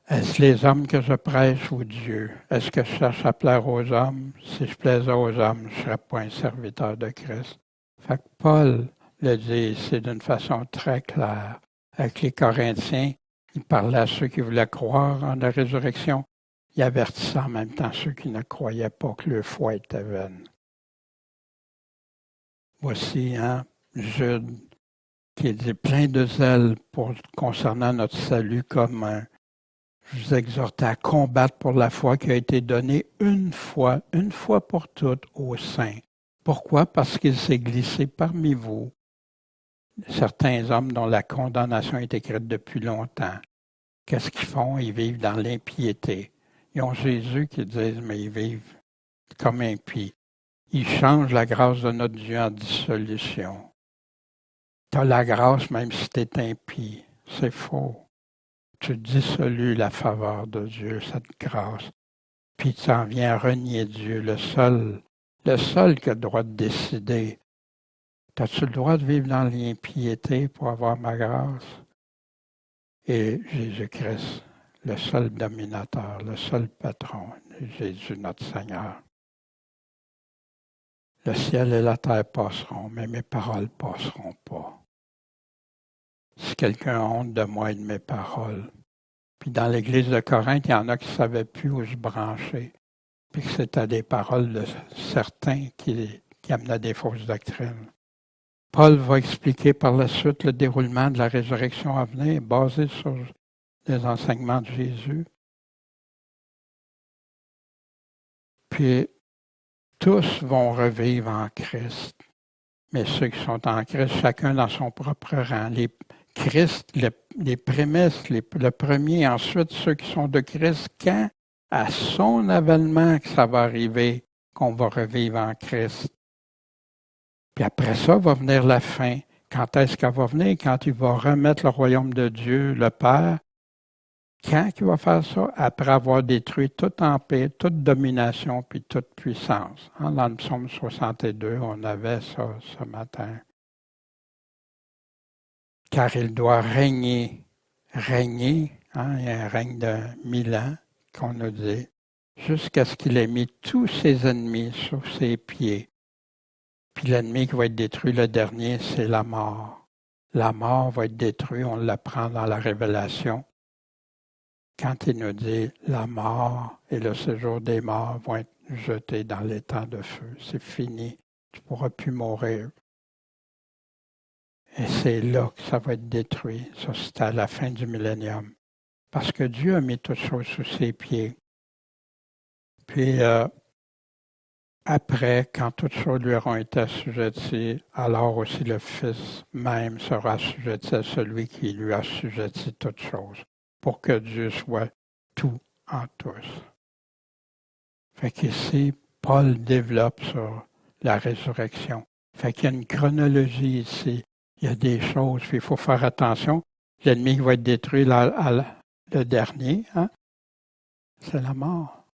Est-ce les hommes que je prêche ou Dieu? Est-ce que je cherche à plaire aux hommes? Si je plaisais aux hommes, je ne serais pas un serviteur de Christ. Fait que Paul le dit ici d'une façon très claire. Avec les Corinthiens, il parlait à ceux qui voulaient croire en la résurrection. Il avertissait en même temps ceux qui ne croyaient pas que leur foi était vaine. Voici Jude qui dit plein de zèle concernant notre salut comme je vous exhorte à combattre pour la foi qui a été donnée une fois pour toutes aux saints. Pourquoi? Parce qu'il s'est glissé parmi vous certains hommes dont la condamnation est écrite depuis longtemps. Qu'est-ce qu'ils font? Ils vivent dans l'impiété. Ils ont Jésus qui disent, mais ils vivent comme impies. Ils changent la grâce de notre Dieu en dissolution. Tu as la grâce même si tu es impie. C'est faux. Tu dissolues la faveur de Dieu, cette grâce. Puis tu en viens à renier Dieu, le seul qui a le droit de décider. As-tu le droit de vivre dans l'impiété pour avoir ma grâce? Et Jésus-Christ, le seul dominateur, le seul patron, Jésus notre Seigneur. Le ciel et la terre passeront, mais mes paroles passeront pas. Si quelqu'un a honte de moi et de mes paroles. Puis dans l'église de Corinthe, il y en a qui ne savaient plus où se brancher. Puis que c'était des paroles de certains qui amenaient des fausses doctrines. Paul va expliquer par la suite le déroulement de la résurrection à venir, basé sur les enseignements de Jésus. Puis tous vont revivre en Christ. Mais ceux qui sont en Christ, chacun dans son propre rang. Les prémices, le premier, ensuite ceux qui sont de Christ, quand? À son avènement que ça va arriver, qu'on va revivre en Christ. Puis après ça va venir la fin. Quand est-ce qu'elle va venir? Quand il va remettre le royaume de Dieu, le Père. Quand il va faire ça? Après avoir détruit toute empire, toute domination, puis toute puissance. Dans le psaume 62, on avait ça ce matin. Car il doit régner. Il y a un règne de 1000 ans, qu'on nous dit, jusqu'à ce qu'il ait mis tous ses ennemis sous ses pieds. Puis l'ennemi qui va être détruit, le dernier, c'est la mort. La mort va être détruite, on l'apprend dans la Révélation. Quand il nous dit la mort et le séjour des morts vont être jetés dans les temps de feu. C'est fini, tu ne pourras plus mourir. Et c'est là que ça va être détruit. Ça, c'est à la fin du millénium. Parce que Dieu a mis toutes choses sous ses pieds. Puis, après, quand toutes choses lui auront été assujetties, alors aussi le Fils même sera assujetti à celui qui lui a assujetti toutes choses, pour que Dieu soit tout en tous. Fait qu'ici, Paul développe sur la résurrection. Fait qu'il y a une chronologie ici. Il y a des choses, puis il faut faire attention. L'ennemi qui va être détruit, le dernier, c'est la mort.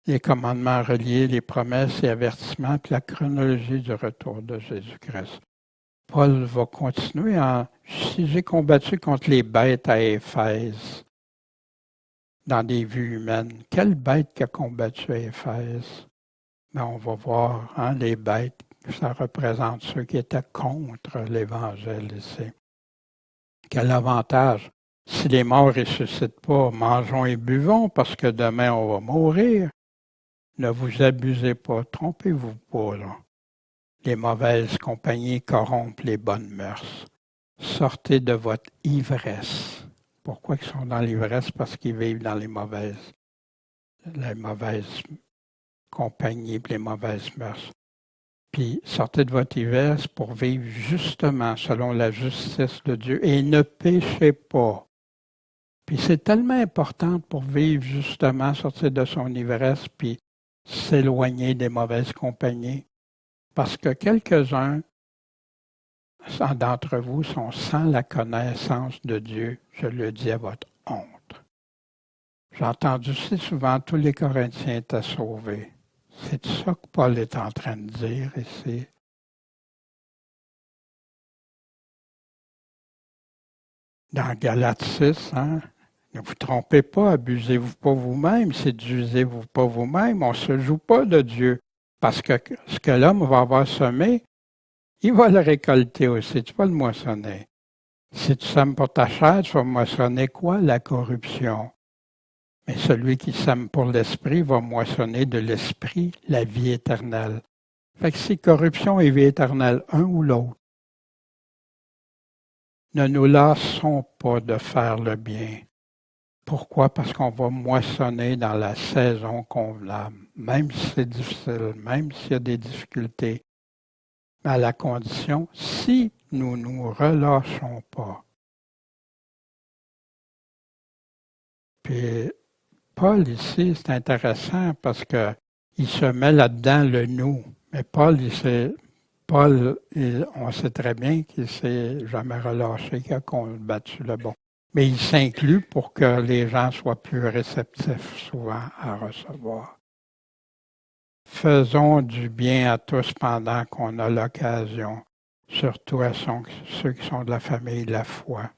Les commandements reliés, les promesses et avertissements, puis la chronologie du retour de Jésus-Christ. Paul va continuer si j'ai combattu contre les bêtes à Éphèse, dans des vues humaines, quelle bête qui a combattu à Éphèse? Mais on va voir, les bêtes, ça représente ceux qui étaient contre l'Évangile ici. Quel avantage! Si les morts ne ressuscitent pas, mangeons et buvons parce que demain on va mourir. Ne vous abusez pas, trompez-vous pas, là. Les mauvaises compagnies corrompent les bonnes mœurs. Sortez de votre ivresse. Pourquoi ils sont dans l'ivresse? Parce qu'ils vivent dans les mauvaises compagnies et les mauvaises mœurs. Puis sortez de votre ivresse pour vivre justement selon la justice de Dieu et ne péchez pas. Puis c'est tellement important pour vivre justement, sortir de son ivresse, puis s'éloigner des mauvaises compagnies. Parce que quelques-uns d'entre vous sont sans la connaissance de Dieu, je le dis à votre honte. J'ai entendu si souvent tous les Corinthiens étaient sauvés. C'est ça que Paul est en train de dire ici. Dans Galates 6, ne vous trompez pas, abusez-vous pas vous-même, séduisez-vous pas vous-même, on ne se joue pas de Dieu. Parce que ce que l'homme va avoir semé, il va le récolter aussi, tu vas le moissonner. Si tu sèmes pour ta chair, tu vas moissonner quoi? La corruption. Mais celui qui sème pour l'esprit va moissonner de l'esprit la vie éternelle. Fait que c'est corruption et vie éternelle, un ou l'autre. Ne nous lassons pas de faire le bien. Pourquoi? Parce qu'on va moissonner dans la saison convenable, même si c'est difficile, même s'il y a des difficultés. Mais à la condition, si nous ne nous relâchons pas. Puis Paul ici, c'est intéressant parce qu'il se met là-dedans le nous. Mais Paul, on sait très bien qu'il ne s'est jamais relâché, qu'il a combattu le bon. Mais il s'inclut pour que les gens soient plus réceptifs souvent à recevoir. Faisons du bien à tous pendant qu'on a l'occasion, surtout à ceux qui sont de la famille de la foi.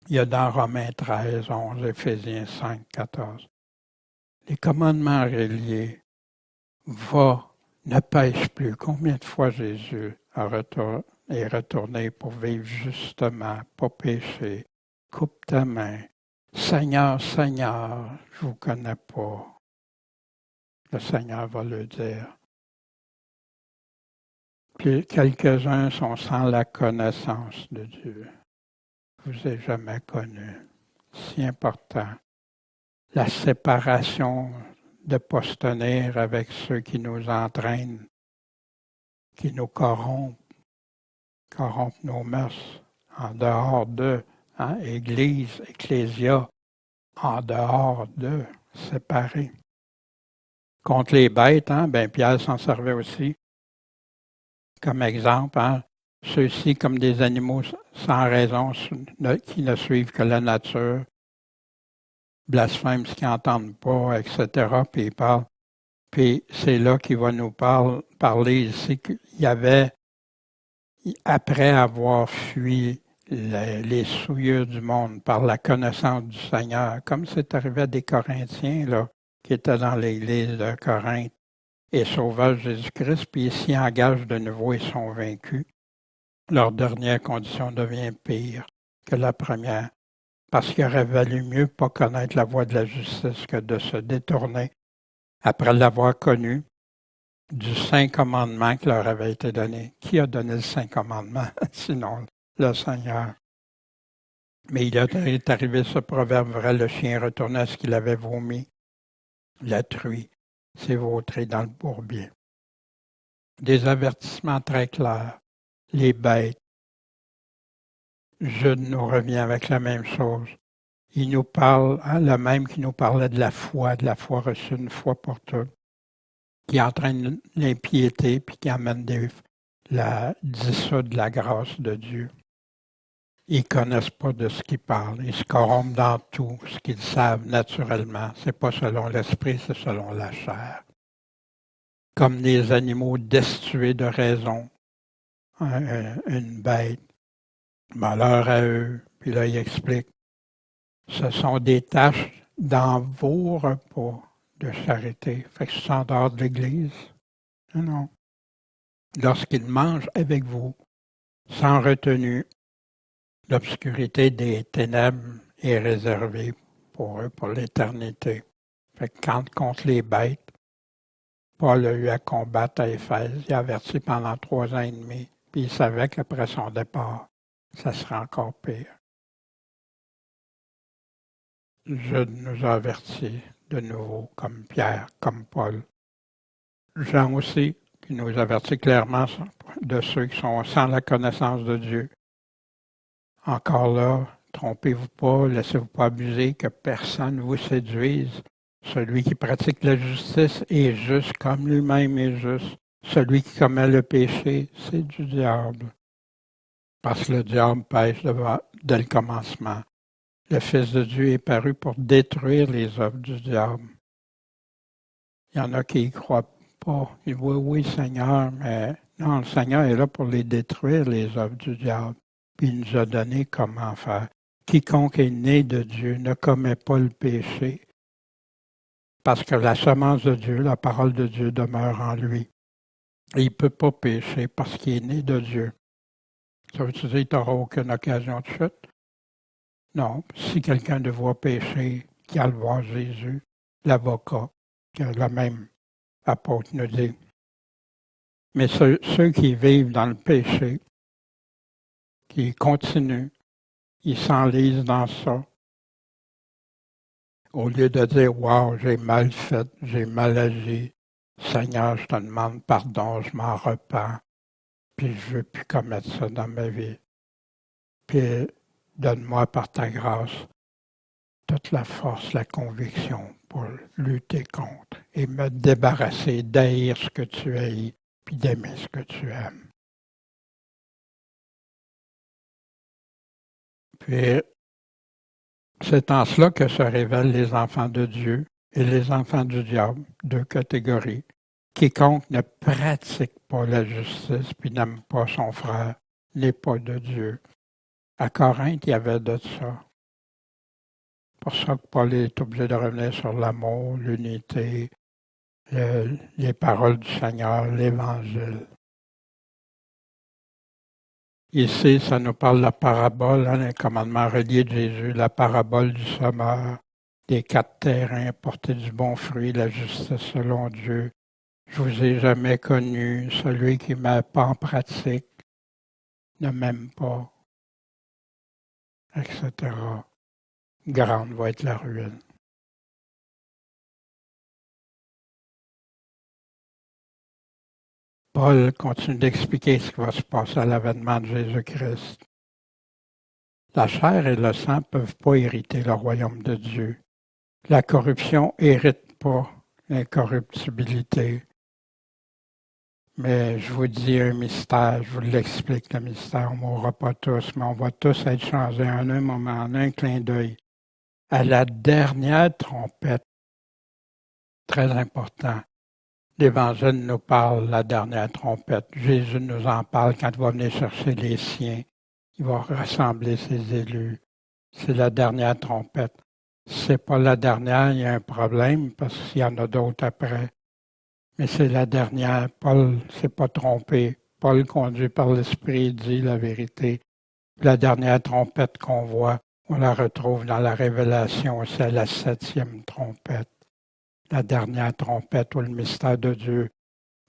Il y a dans Romains 13, 11, Éphésiens 5, 14. Les commandements reliés, va, ne pêche plus. Combien de fois Jésus est retourné pour vivre justement, pas pécher? Coupe ta main. Seigneur, Seigneur, je ne vous connais pas. Le Seigneur va le dire. Puis quelques-uns sont sans la connaissance de Dieu. Je ne vous ai jamais connu. Si important. La séparation de ne pas se tenir avec ceux qui nous entraînent, qui nous corrompent nos mœurs, en dehors d'eux, Église, Ecclésia, en dehors d'eux, séparés. Contre les bêtes, Pierre s'en servait aussi comme exemple, ceux-ci comme des animaux sans raison, qui ne suivent que la nature, blasphèment ce qu'ils n'entendent pas, etc. Puis il parle. Puis c'est là qu'il va nous parler ici qu'il y avait, après avoir fui les souillures du monde par la connaissance du Seigneur, comme c'est arrivé à des Corinthiens là, qui étaient dans l'église de Corinthe, et sauvage Jésus-Christ, puis ils s'y engagent de nouveau et sont vaincus. Leur dernière condition devient pire que la première, parce qu'il aurait valu mieux pas connaître la voie de la justice que de se détourner, après l'avoir connu, du Saint Commandement qui leur avait été donné. Qui a donné le Saint Commandement? Sinon le Seigneur. Mais il est arrivé ce proverbe vrai, le chien retourna à ce qu'il avait vomi. La truie s'est vautrée dans le bourbier. Des avertissements très clairs. Les bêtes. Jude nous revient avec la même chose. Il nous parle, le même qui nous parlait de la foi reçue une fois pour toutes, qui entraîne l'impiété puis qui amène dissoudre la grâce de Dieu. Ils ne connaissent pas de ce qu'ils parlent. Ils se corrompent dans tout ce qu'ils savent naturellement. Ce n'est pas selon l'esprit, c'est selon la chair. Comme des animaux destitués de raison. Une bête. Malheur à eux. Puis là, il explique. Ce sont des tâches dans vos repas de charité. Fait que c'est en dehors de l'Église. Non. Lorsqu'ils mangent avec vous, sans retenue, l'obscurité des ténèbres est réservée pour eux, pour l'éternité. Fait que quand contre les bêtes, Paul a eu à combattre à Éphèse. Il a averti pendant 3 ans et demi. Puis il savait qu'après son départ, ça serait encore pire. Je nous avertis de nouveau, comme Pierre, comme Paul. Jean aussi, qui nous avertit clairement de ceux qui sont sans la connaissance de Dieu. Encore là, trompez-vous pas, laissez-vous pas abuser, que personne vous séduise. Celui qui pratique la justice est juste comme lui-même est juste. Celui qui commet le péché, c'est du diable. Parce que le diable pêche dès le commencement. Le Fils de Dieu est paru pour détruire les œuvres du diable. Il y en a qui y croient pas. Ils disent oui, Seigneur, mais non, le Seigneur est là pour les détruire, les œuvres du diable. Puis il nous a donné comment faire. Quiconque est né de Dieu ne commet pas le péché. Parce que la semence de Dieu, la parole de Dieu demeure en lui. Et il ne peut pas pécher parce qu'il est né de Dieu. Ça veut-tu dire qu'il n'aura aucune occasion de chute? Non. Si quelqu'un de voit pécher, qu'il a le voir Jésus, l'avocat, que le même apôtre nous dit. Mais ceux qui vivent dans le péché, qui continuent, ils s'enlisent dans ça. Au lieu de dire « Wow, j'ai mal fait, j'ai mal agi. Seigneur, je te demande pardon, je m'en repens, puis je ne veux plus commettre ça dans ma vie. Puis donne-moi par ta grâce toute la force, la conviction pour lutter contre et me débarrasser d'haïr ce que tu haïs, puis d'aimer ce que tu aimes. » Puis c'est en cela que se révèlent les enfants de Dieu et les enfants du diable, deux catégories. Quiconque ne pratique pas la justice puis n'aime pas son frère n'est pas de Dieu. À Corinthe, il y avait de ça. C'est pour ça que Paul est obligé de revenir sur l'amour, l'unité, les paroles du Seigneur, l'Évangile. Ici, ça nous parle de la parabole, un commandement relié de Jésus, la parabole du semeur, des 4 terrains, porter du bon fruit, la justice selon Dieu. Je vous ai jamais connu, celui qui ne met pas en pratique, ne m'aime pas, etc. Grande va être la ruine. Paul continue d'expliquer ce qui va se passer à l'avènement de Jésus-Christ. La chair et le sang ne peuvent pas hériter le royaume de Dieu. La corruption n'hérite pas l'incorruptibilité. Mais je vous dis un mystère, je vous l'explique le mystère, on ne mourra pas tous, mais on va tous être changés en un moment, en un clin d'œil. À la dernière trompette, très important, l'Évangile nous parle de la dernière trompette. Jésus nous en parle quand il va venir chercher les siens. Il va rassembler ses élus. C'est la dernière trompette. Si ce n'est pas la dernière, il y a un problème parce qu'il y en a d'autres après. Mais c'est la dernière. Paul ne s'est pas trompé. Paul, conduit par l'Esprit, dit la vérité. La dernière trompette qu'on voit, on la retrouve dans la Révélation, c'est la 7e trompette. La dernière trompette où le mystère de Dieu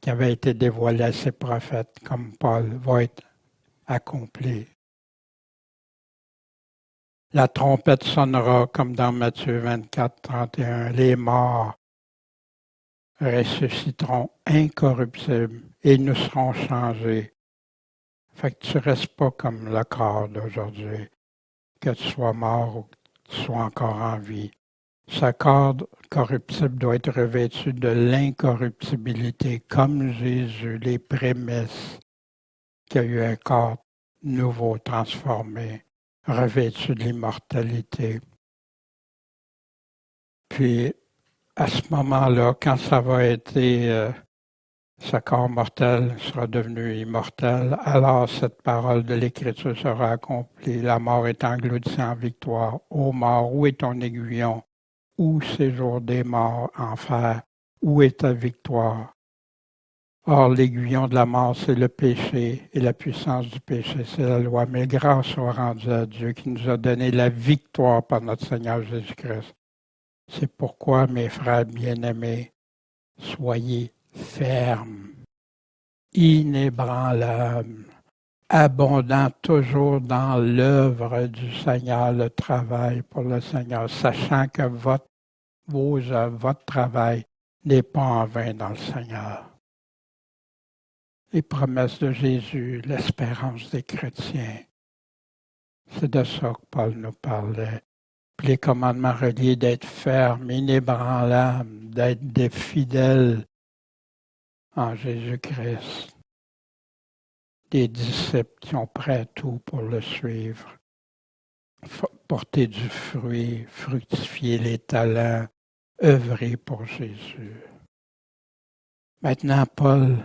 qui avait été dévoilé à ses prophètes, comme Paul, va être accompli. La trompette sonnera comme dans Matthieu 24, 31. Les morts ressusciteront incorruptibles et nous serons changés. Fait que tu ne restes pas comme le corps d'aujourd'hui, que tu sois mort ou que tu sois encore en vie. Ce corps corruptible doit être revêtu de l'incorruptibilité, comme Jésus, les prémices, qui a eu un corps nouveau, transformé, revêtu de l'immortalité. Puis, à ce moment-là, quand ça va être, ce corps mortel sera devenu immortel, alors cette parole de l'Écriture sera accomplie. La mort est engloutie en victoire. Ô mort, où est ton aiguillon? Où séjour des morts, enfer? Où est ta victoire? Or, l'aiguillon de la mort, c'est le péché, et la puissance du péché, c'est la loi. Mais grâce soit rendue à Dieu qui nous a donné la victoire par notre Seigneur Jésus-Christ. C'est pourquoi, mes frères bien-aimés, soyez fermes, inébranlables, abondants toujours dans l'œuvre du Seigneur, le travail pour le Seigneur, sachant que vos œuvres, votre travail n'est pas en vain dans le Seigneur. les promesses de Jésus, l'espérance des chrétiens. C'est de ça que Paul nous parlait. Puis les commandements reliés d'être fermes, inébranlables, d'être des fidèles en Jésus-Christ. Des disciples qui ont prêt à tout pour le suivre. Porter du fruit, fructifier les talents, œuvrer pour Jésus. Maintenant, Paul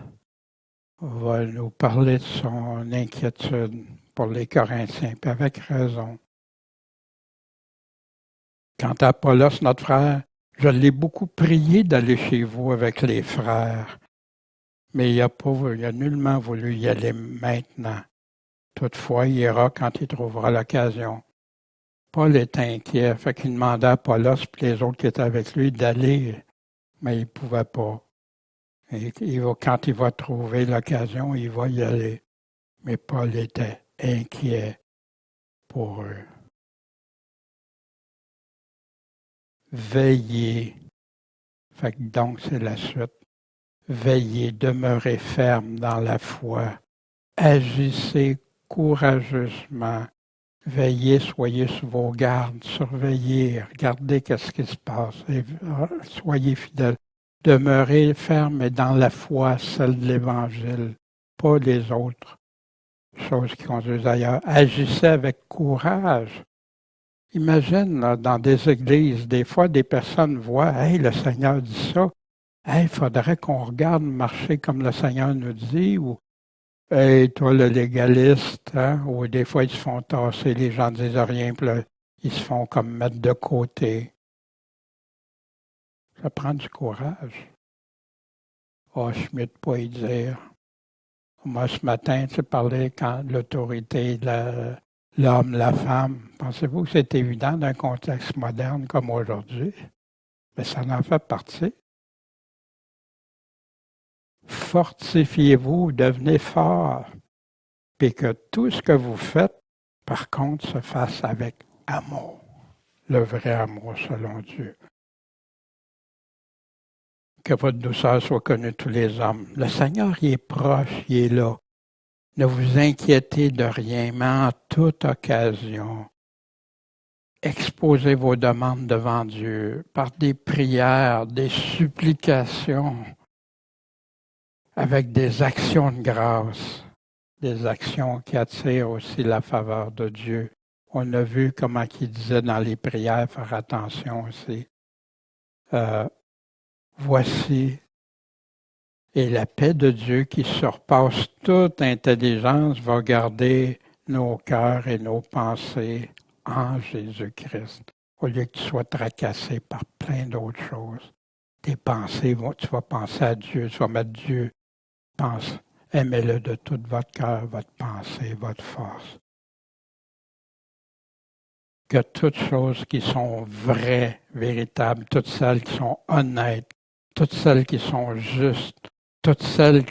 va nous parler de son inquiétude pour les Corinthiens, puis avec raison. Quant à Apollos, notre frère, je l'ai beaucoup prié d'aller chez vous avec les frères, mais il a nullement voulu y aller maintenant. Toutefois, il ira quand il trouvera l'occasion. Paul est inquiet, fait qu'il demandait à Apollos et les autres qui étaient avec lui d'aller, mais il ne pouvait pas. Et quand il va trouver l'occasion, il va y aller. Mais Paul était inquiet pour eux. Veillez. Fait que donc, c'est la suite. Veillez, demeurez ferme dans la foi. Agissez courageusement. Veillez, soyez sur vos gardes, surveillez, regardez qu'est-ce qui se passe. Et soyez fidèles. Demeurez ferme et dans la foi, celle de l'Évangile, pas les autres choses qui conduisent ailleurs. Agissez avec courage. Imagine, là, dans des églises, des fois, des personnes voient « Hey, le Seigneur dit ça. Hey, il faudrait qu'on regarde marcher comme le Seigneur nous dit. » Ou « Hey, toi, le légaliste. Hein? » Ou des fois, ils se font tasser, les gens ne disent rien, puis là, ils se font comme mettre de côté. Ça prend du courage. Oh, je ne suis mieux de pas y dire. Moi, ce matin, tu parlais quand l'autorité de l'homme, la femme. Pensez-vous que c'est évident dans un contexte moderne comme aujourd'hui? Mais ça en fait partie. Fortifiez-vous, devenez forts, puis que tout ce que vous faites, par contre, se fasse avec amour, le vrai amour selon Dieu. Que votre douceur soit connue de tous les hommes. Le Seigneur, il est proche, il est là. Ne vous inquiétez de rien, mais en toute occasion, exposez vos demandes devant Dieu par des prières, des supplications, avec des actions de grâce, des actions qui attirent aussi la faveur de Dieu. On a vu comment il disait dans les prières, faire attention aussi. Voici, et la paix de Dieu qui surpasse toute intelligence va garder nos cœurs et nos pensées en Jésus-Christ. Au lieu que tu sois tracassé par plein d'autres choses, tes pensées, tu vas penser à Dieu, tu vas mettre Dieu. Aimez-le de tout votre cœur, votre pensée, votre force. Que toutes choses qui sont vraies, véritables, toutes celles qui sont honnêtes, toutes celles qui sont justes, toutes celles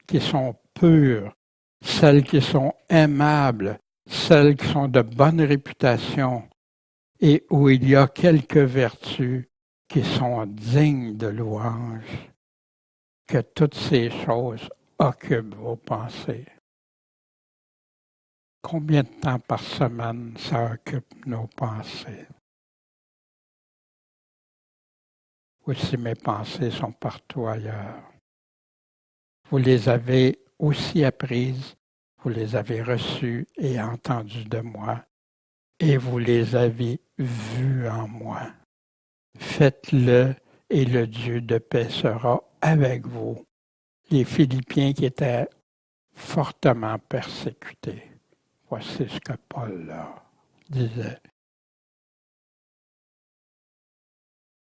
qui sont pures, celles qui sont aimables, celles qui sont de bonne réputation et où il y a quelques vertus qui sont dignes de louange. Que toutes ces choses occupent vos pensées. Combien de temps par semaine ça occupe nos pensées? Ou si mes pensées sont partout ailleurs. Vous les avez aussi apprises, vous les avez reçues et entendues de moi, et vous les avez vues en moi. Faites-le et le Dieu de paix sera avec vous. Les Philippiens qui étaient fortement persécutés. Voici ce que Paul là, disait.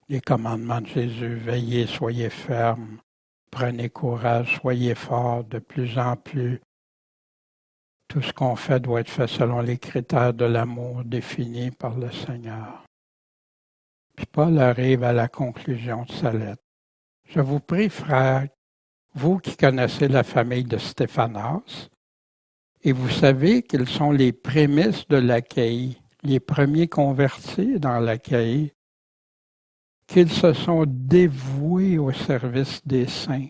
Les commandements de Jésus, veillez, soyez fermes, prenez courage, soyez forts de plus en plus. Tout ce qu'on fait doit être fait selon les critères de l'amour définis par le Seigneur. Puis Paul arrive à la conclusion de sa lettre. Je vous prie, frères, vous qui connaissez la famille de Stéphanas, et vous savez qu'ils sont les prémices de l'Achaïe, les premiers convertis dans l'Achaïe, qu'ils se sont dévoués au service des saints.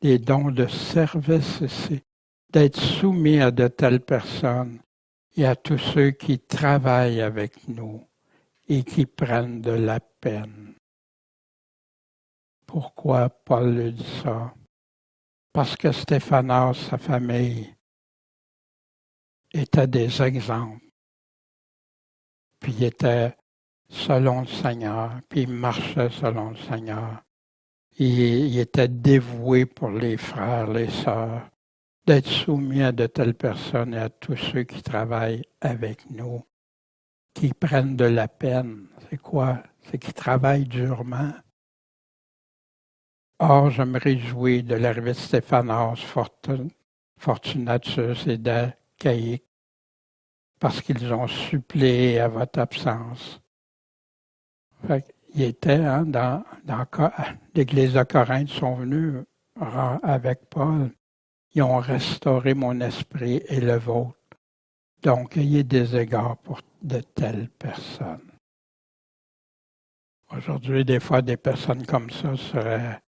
des dons de service ici, d'être soumis à de telles personnes et à tous ceux qui travaillent avec nous et qui prennent de la peine. Pourquoi Paul lui dit ça? Parce que Stéphanas, sa famille, étaient des exemples. Puis il était selon le Seigneur, puis il marchait selon le Seigneur. Il était dévoué pour les frères, les sœurs, d'être soumis à de telles personnes et à tous ceux qui travaillent avec nous, qui prennent de la peine. C'est quoi? C'est qu'ils travaillent durement. Or, je me réjouis de l'arrivée de Stéphanas, Fortunatus et d'Achaïque, parce qu'ils ont suppléé à votre absence. Il était dans l'Église de Corinthe, sont venus avec Paul. Ils ont restauré mon esprit et le vôtre. Donc, ayez des égards pour de telles personnes. Aujourd'hui, des fois, des personnes comme ça seraient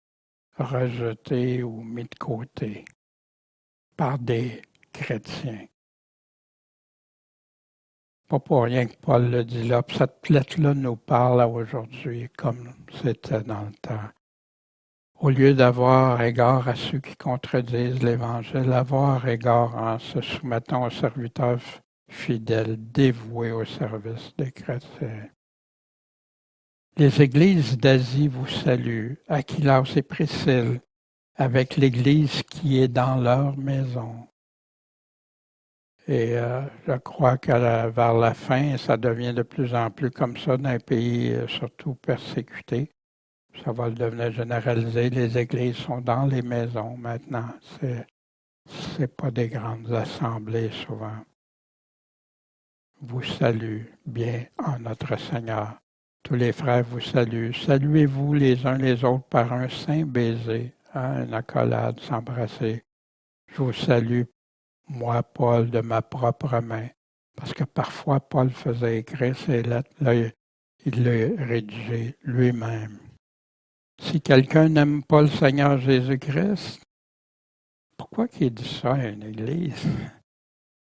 rejetées ou mises de côté par des chrétiens. Pas pour rien que Paul le dit là. Puis cette lettre-là nous parle aujourd'hui comme c'était dans le temps. Au lieu d'avoir égard à ceux qui contredisent l'Évangile, avoir égard en se soumettant aux serviteurs fidèles, dévoués au service des chrétiens. Les églises d'Asie vous saluent, Aquilas et Priscille, avec l'Église qui est dans leur maison. Et je crois que vers la fin, ça devient de plus en plus comme ça dans les pays surtout persécutés. Ça va le devenir généralisé. Les églises sont dans les maisons maintenant. C'est pas des grandes assemblées souvent. Vous salue bien en notre Seigneur. Tous les frères vous saluent. Saluez-vous les uns les autres par un saint baiser, une accolade, s'embrasser. Je vous salue, moi, Paul, de ma propre main. Parce que parfois, Paul faisait écrire ces lettres. Là, il l'a rédigé lui-même. Si quelqu'un n'aime pas le Seigneur Jésus-Christ, pourquoi qu'il dit ça à une église?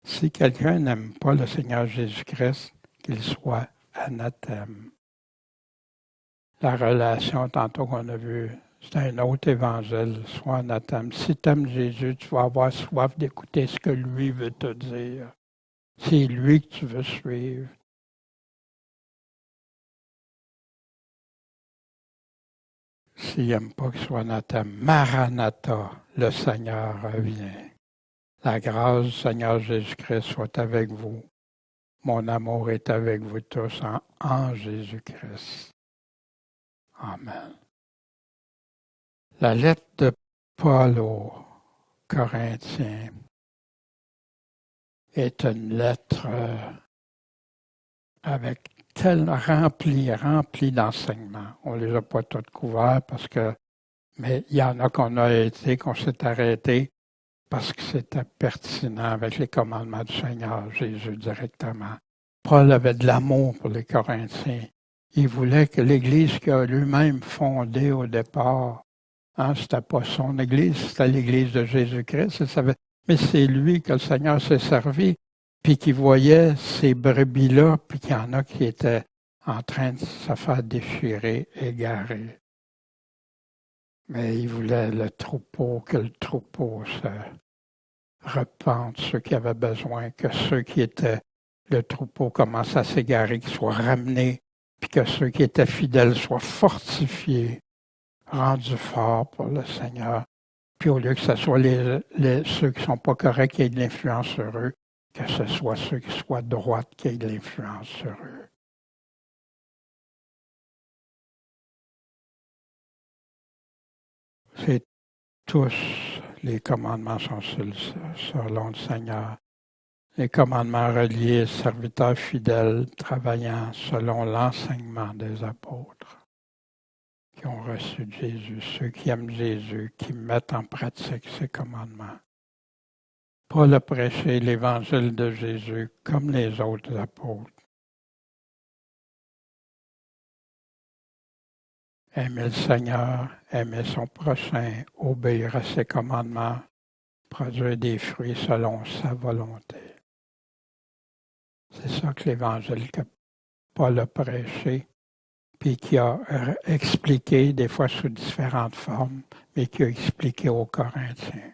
Si quelqu'un n'aime pas le Seigneur Jésus-Christ, qu'il soit anathème. La relation, tantôt qu'on a vu, c'est un autre évangile, soit anathème. Si tu aimes Jésus, tu vas avoir soif d'écouter ce que lui veut te dire. C'est lui que tu veux suivre. S'il n'aime pas qu'il soit anathème, Maranatha, le Seigneur revient. La grâce du Seigneur Jésus-Christ soit avec vous. Mon amour est avec vous tous en Jésus-Christ. Amen. La lettre de Paul aux Corinthiens est une lettre avec remplie d'enseignements. On ne les a pas toutes couverts mais il y en a qu'on s'est arrêté parce que c'était pertinent avec les commandements du Seigneur Jésus directement. Paul avait de l'amour pour les Corinthiens. Il voulait que l'Église qu'il a lui-même fondée au départ, c'était pas son Église, c'était l'Église de Jésus-Christ. Mais c'est lui que le Seigneur s'est servi, puis qui voyait ces brebis-là, puis qu'il y en a qui étaient en train de se faire déchirer, égarer. Mais il voulait que le troupeau se repente, ceux qui avaient besoin, que ceux qui étaient le troupeau commencent à s'égarer, qu'ils soient ramenés, puis que ceux qui étaient fidèles soient fortifiés, rendus forts pour le Seigneur. Puis au lieu que ce soit ceux qui ne sont pas corrects qui aient de l'influence sur eux, que ce soit ceux qui soient droits qui aient de l'influence sur eux. C'est tous les commandements sont selon le Seigneur. Les commandements reliés, serviteurs fidèles, travaillant selon l'enseignement des apôtres qui ont reçu de Jésus, ceux qui aiment Jésus, qui mettent en pratique ses commandements. Paul a prêché l'évangile de Jésus comme les autres apôtres. aimer le Seigneur, aimer son prochain, obéir à ses commandements, produire des fruits selon sa volonté. C'est ça que l'Évangile que Paul a prêché, puis qui a expliqué, des fois sous différentes formes, mais qui a expliqué aux Corinthiens.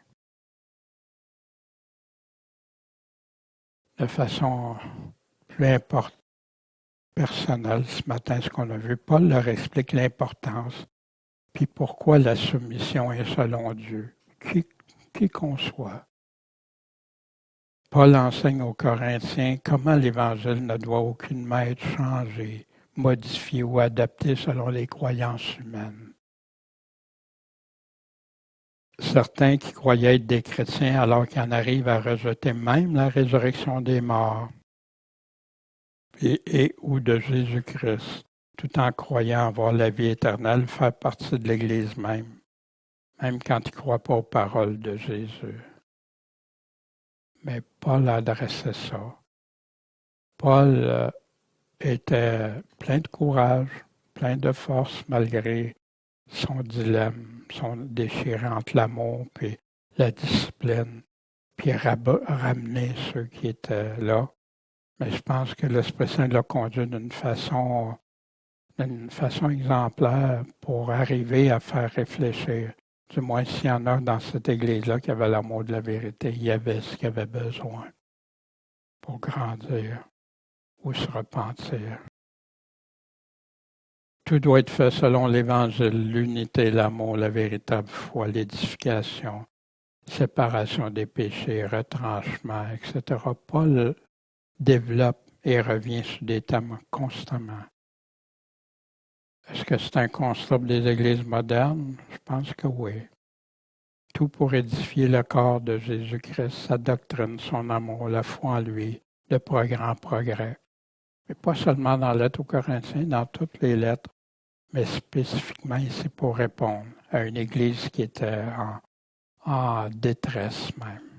De façon plus importante, personnelle, ce matin, ce qu'on a vu, Paul leur explique l'importance, puis pourquoi la soumission est selon Dieu, qui qu'on soit. Paul enseigne aux Corinthiens comment l'Évangile ne doit aucunement être changé, modifié ou adapté selon les croyances humaines. Certains qui croyaient être des chrétiens alors qu'ils en arrivent à rejeter même la résurrection des morts et ou de Jésus-Christ, tout en croyant avoir la vie éternelle, faire partie de l'Église même quand ils ne croient pas aux paroles de Jésus. Mais Paul adressait ça. Paul était plein de courage, plein de force malgré son dilemme, son déchiré entre l'amour et la discipline, puis ramener ceux qui étaient là. Mais je pense que l'Esprit Saint l'a conduit d'une façon exemplaire pour arriver à faire réfléchir. Du moins, s'il y en a dans cette Église-là qui avait l'amour de la vérité, il y avait ce qu'il avait besoin pour grandir ou se repentir. Tout doit être fait selon l'Évangile, l'unité, l'amour, la véritable foi, l'édification, séparation des péchés, retranchement, etc. Paul développe et revient sur des thèmes constamment. Est-ce que c'est un constat des églises modernes? Je pense que oui. Tout pour édifier le corps de Jésus-Christ, sa doctrine, son amour, la foi en lui, de progrès en progrès. Mais pas seulement dans la lettre aux Corinthiens, dans toutes les lettres, mais spécifiquement ici pour répondre à une église qui était en détresse même.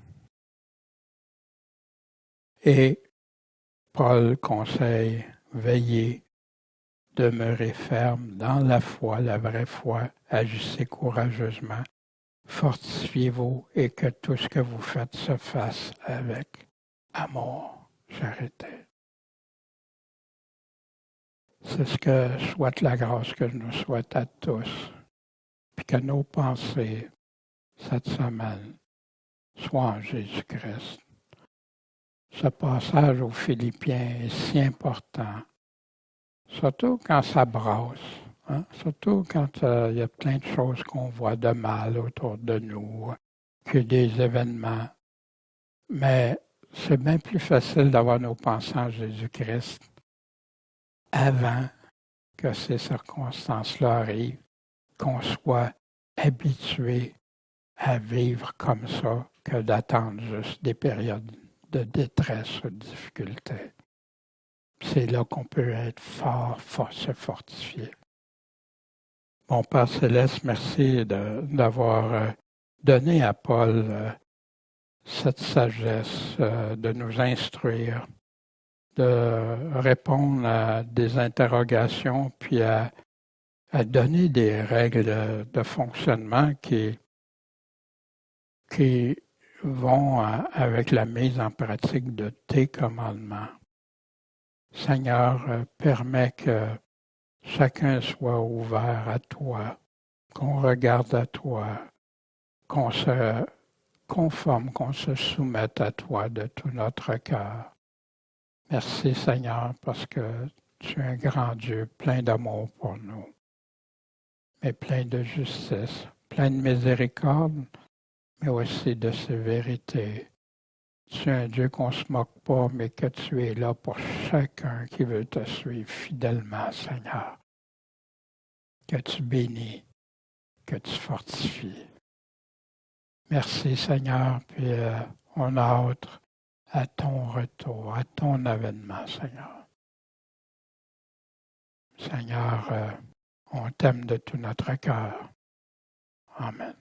Et Paul conseille, veillez, demeurez ferme dans la foi, la vraie foi, agissez courageusement, fortifiez-vous et que tout ce que vous faites se fasse avec amour, charité. C'est ce que souhaite la grâce que je nous souhaite à tous, puis que nos pensées cette semaine soient en Jésus-Christ. Ce passage aux Philippiens est si important, surtout quand ça brasse, surtout quand il y a plein de choses qu'on voit de mal autour de nous, que des événements. Mais c'est bien plus facile d'avoir nos pensées en Jésus-Christ avant que ces circonstances-là arrivent, qu'on soit habitué à vivre comme ça que d'attendre juste des périodes de détresse ou de difficulté. C'est là qu'on peut être fort, se fortifier. Mon Père Céleste, merci d'avoir donné à Paul cette sagesse de nous instruire, de répondre à des interrogations, puis à donner des règles de fonctionnement qui vont avec la mise en pratique de tes commandements. Seigneur, permets que chacun soit ouvert à toi, qu'on regarde à toi, qu'on se conforme, qu'on se soumette à toi de tout notre cœur. Merci Seigneur parce que tu es un grand Dieu plein d'amour pour nous, mais plein de justice, plein de miséricorde, mais aussi de sévérité. Tu es un Dieu qu'on ne se moque pas, mais que tu es là pour chacun qui veut te suivre fidèlement, Seigneur. Que tu bénis, que tu fortifies. Merci, Seigneur, puis on a hâte à ton retour, à ton avènement, Seigneur. Seigneur, on t'aime de tout notre cœur. Amen.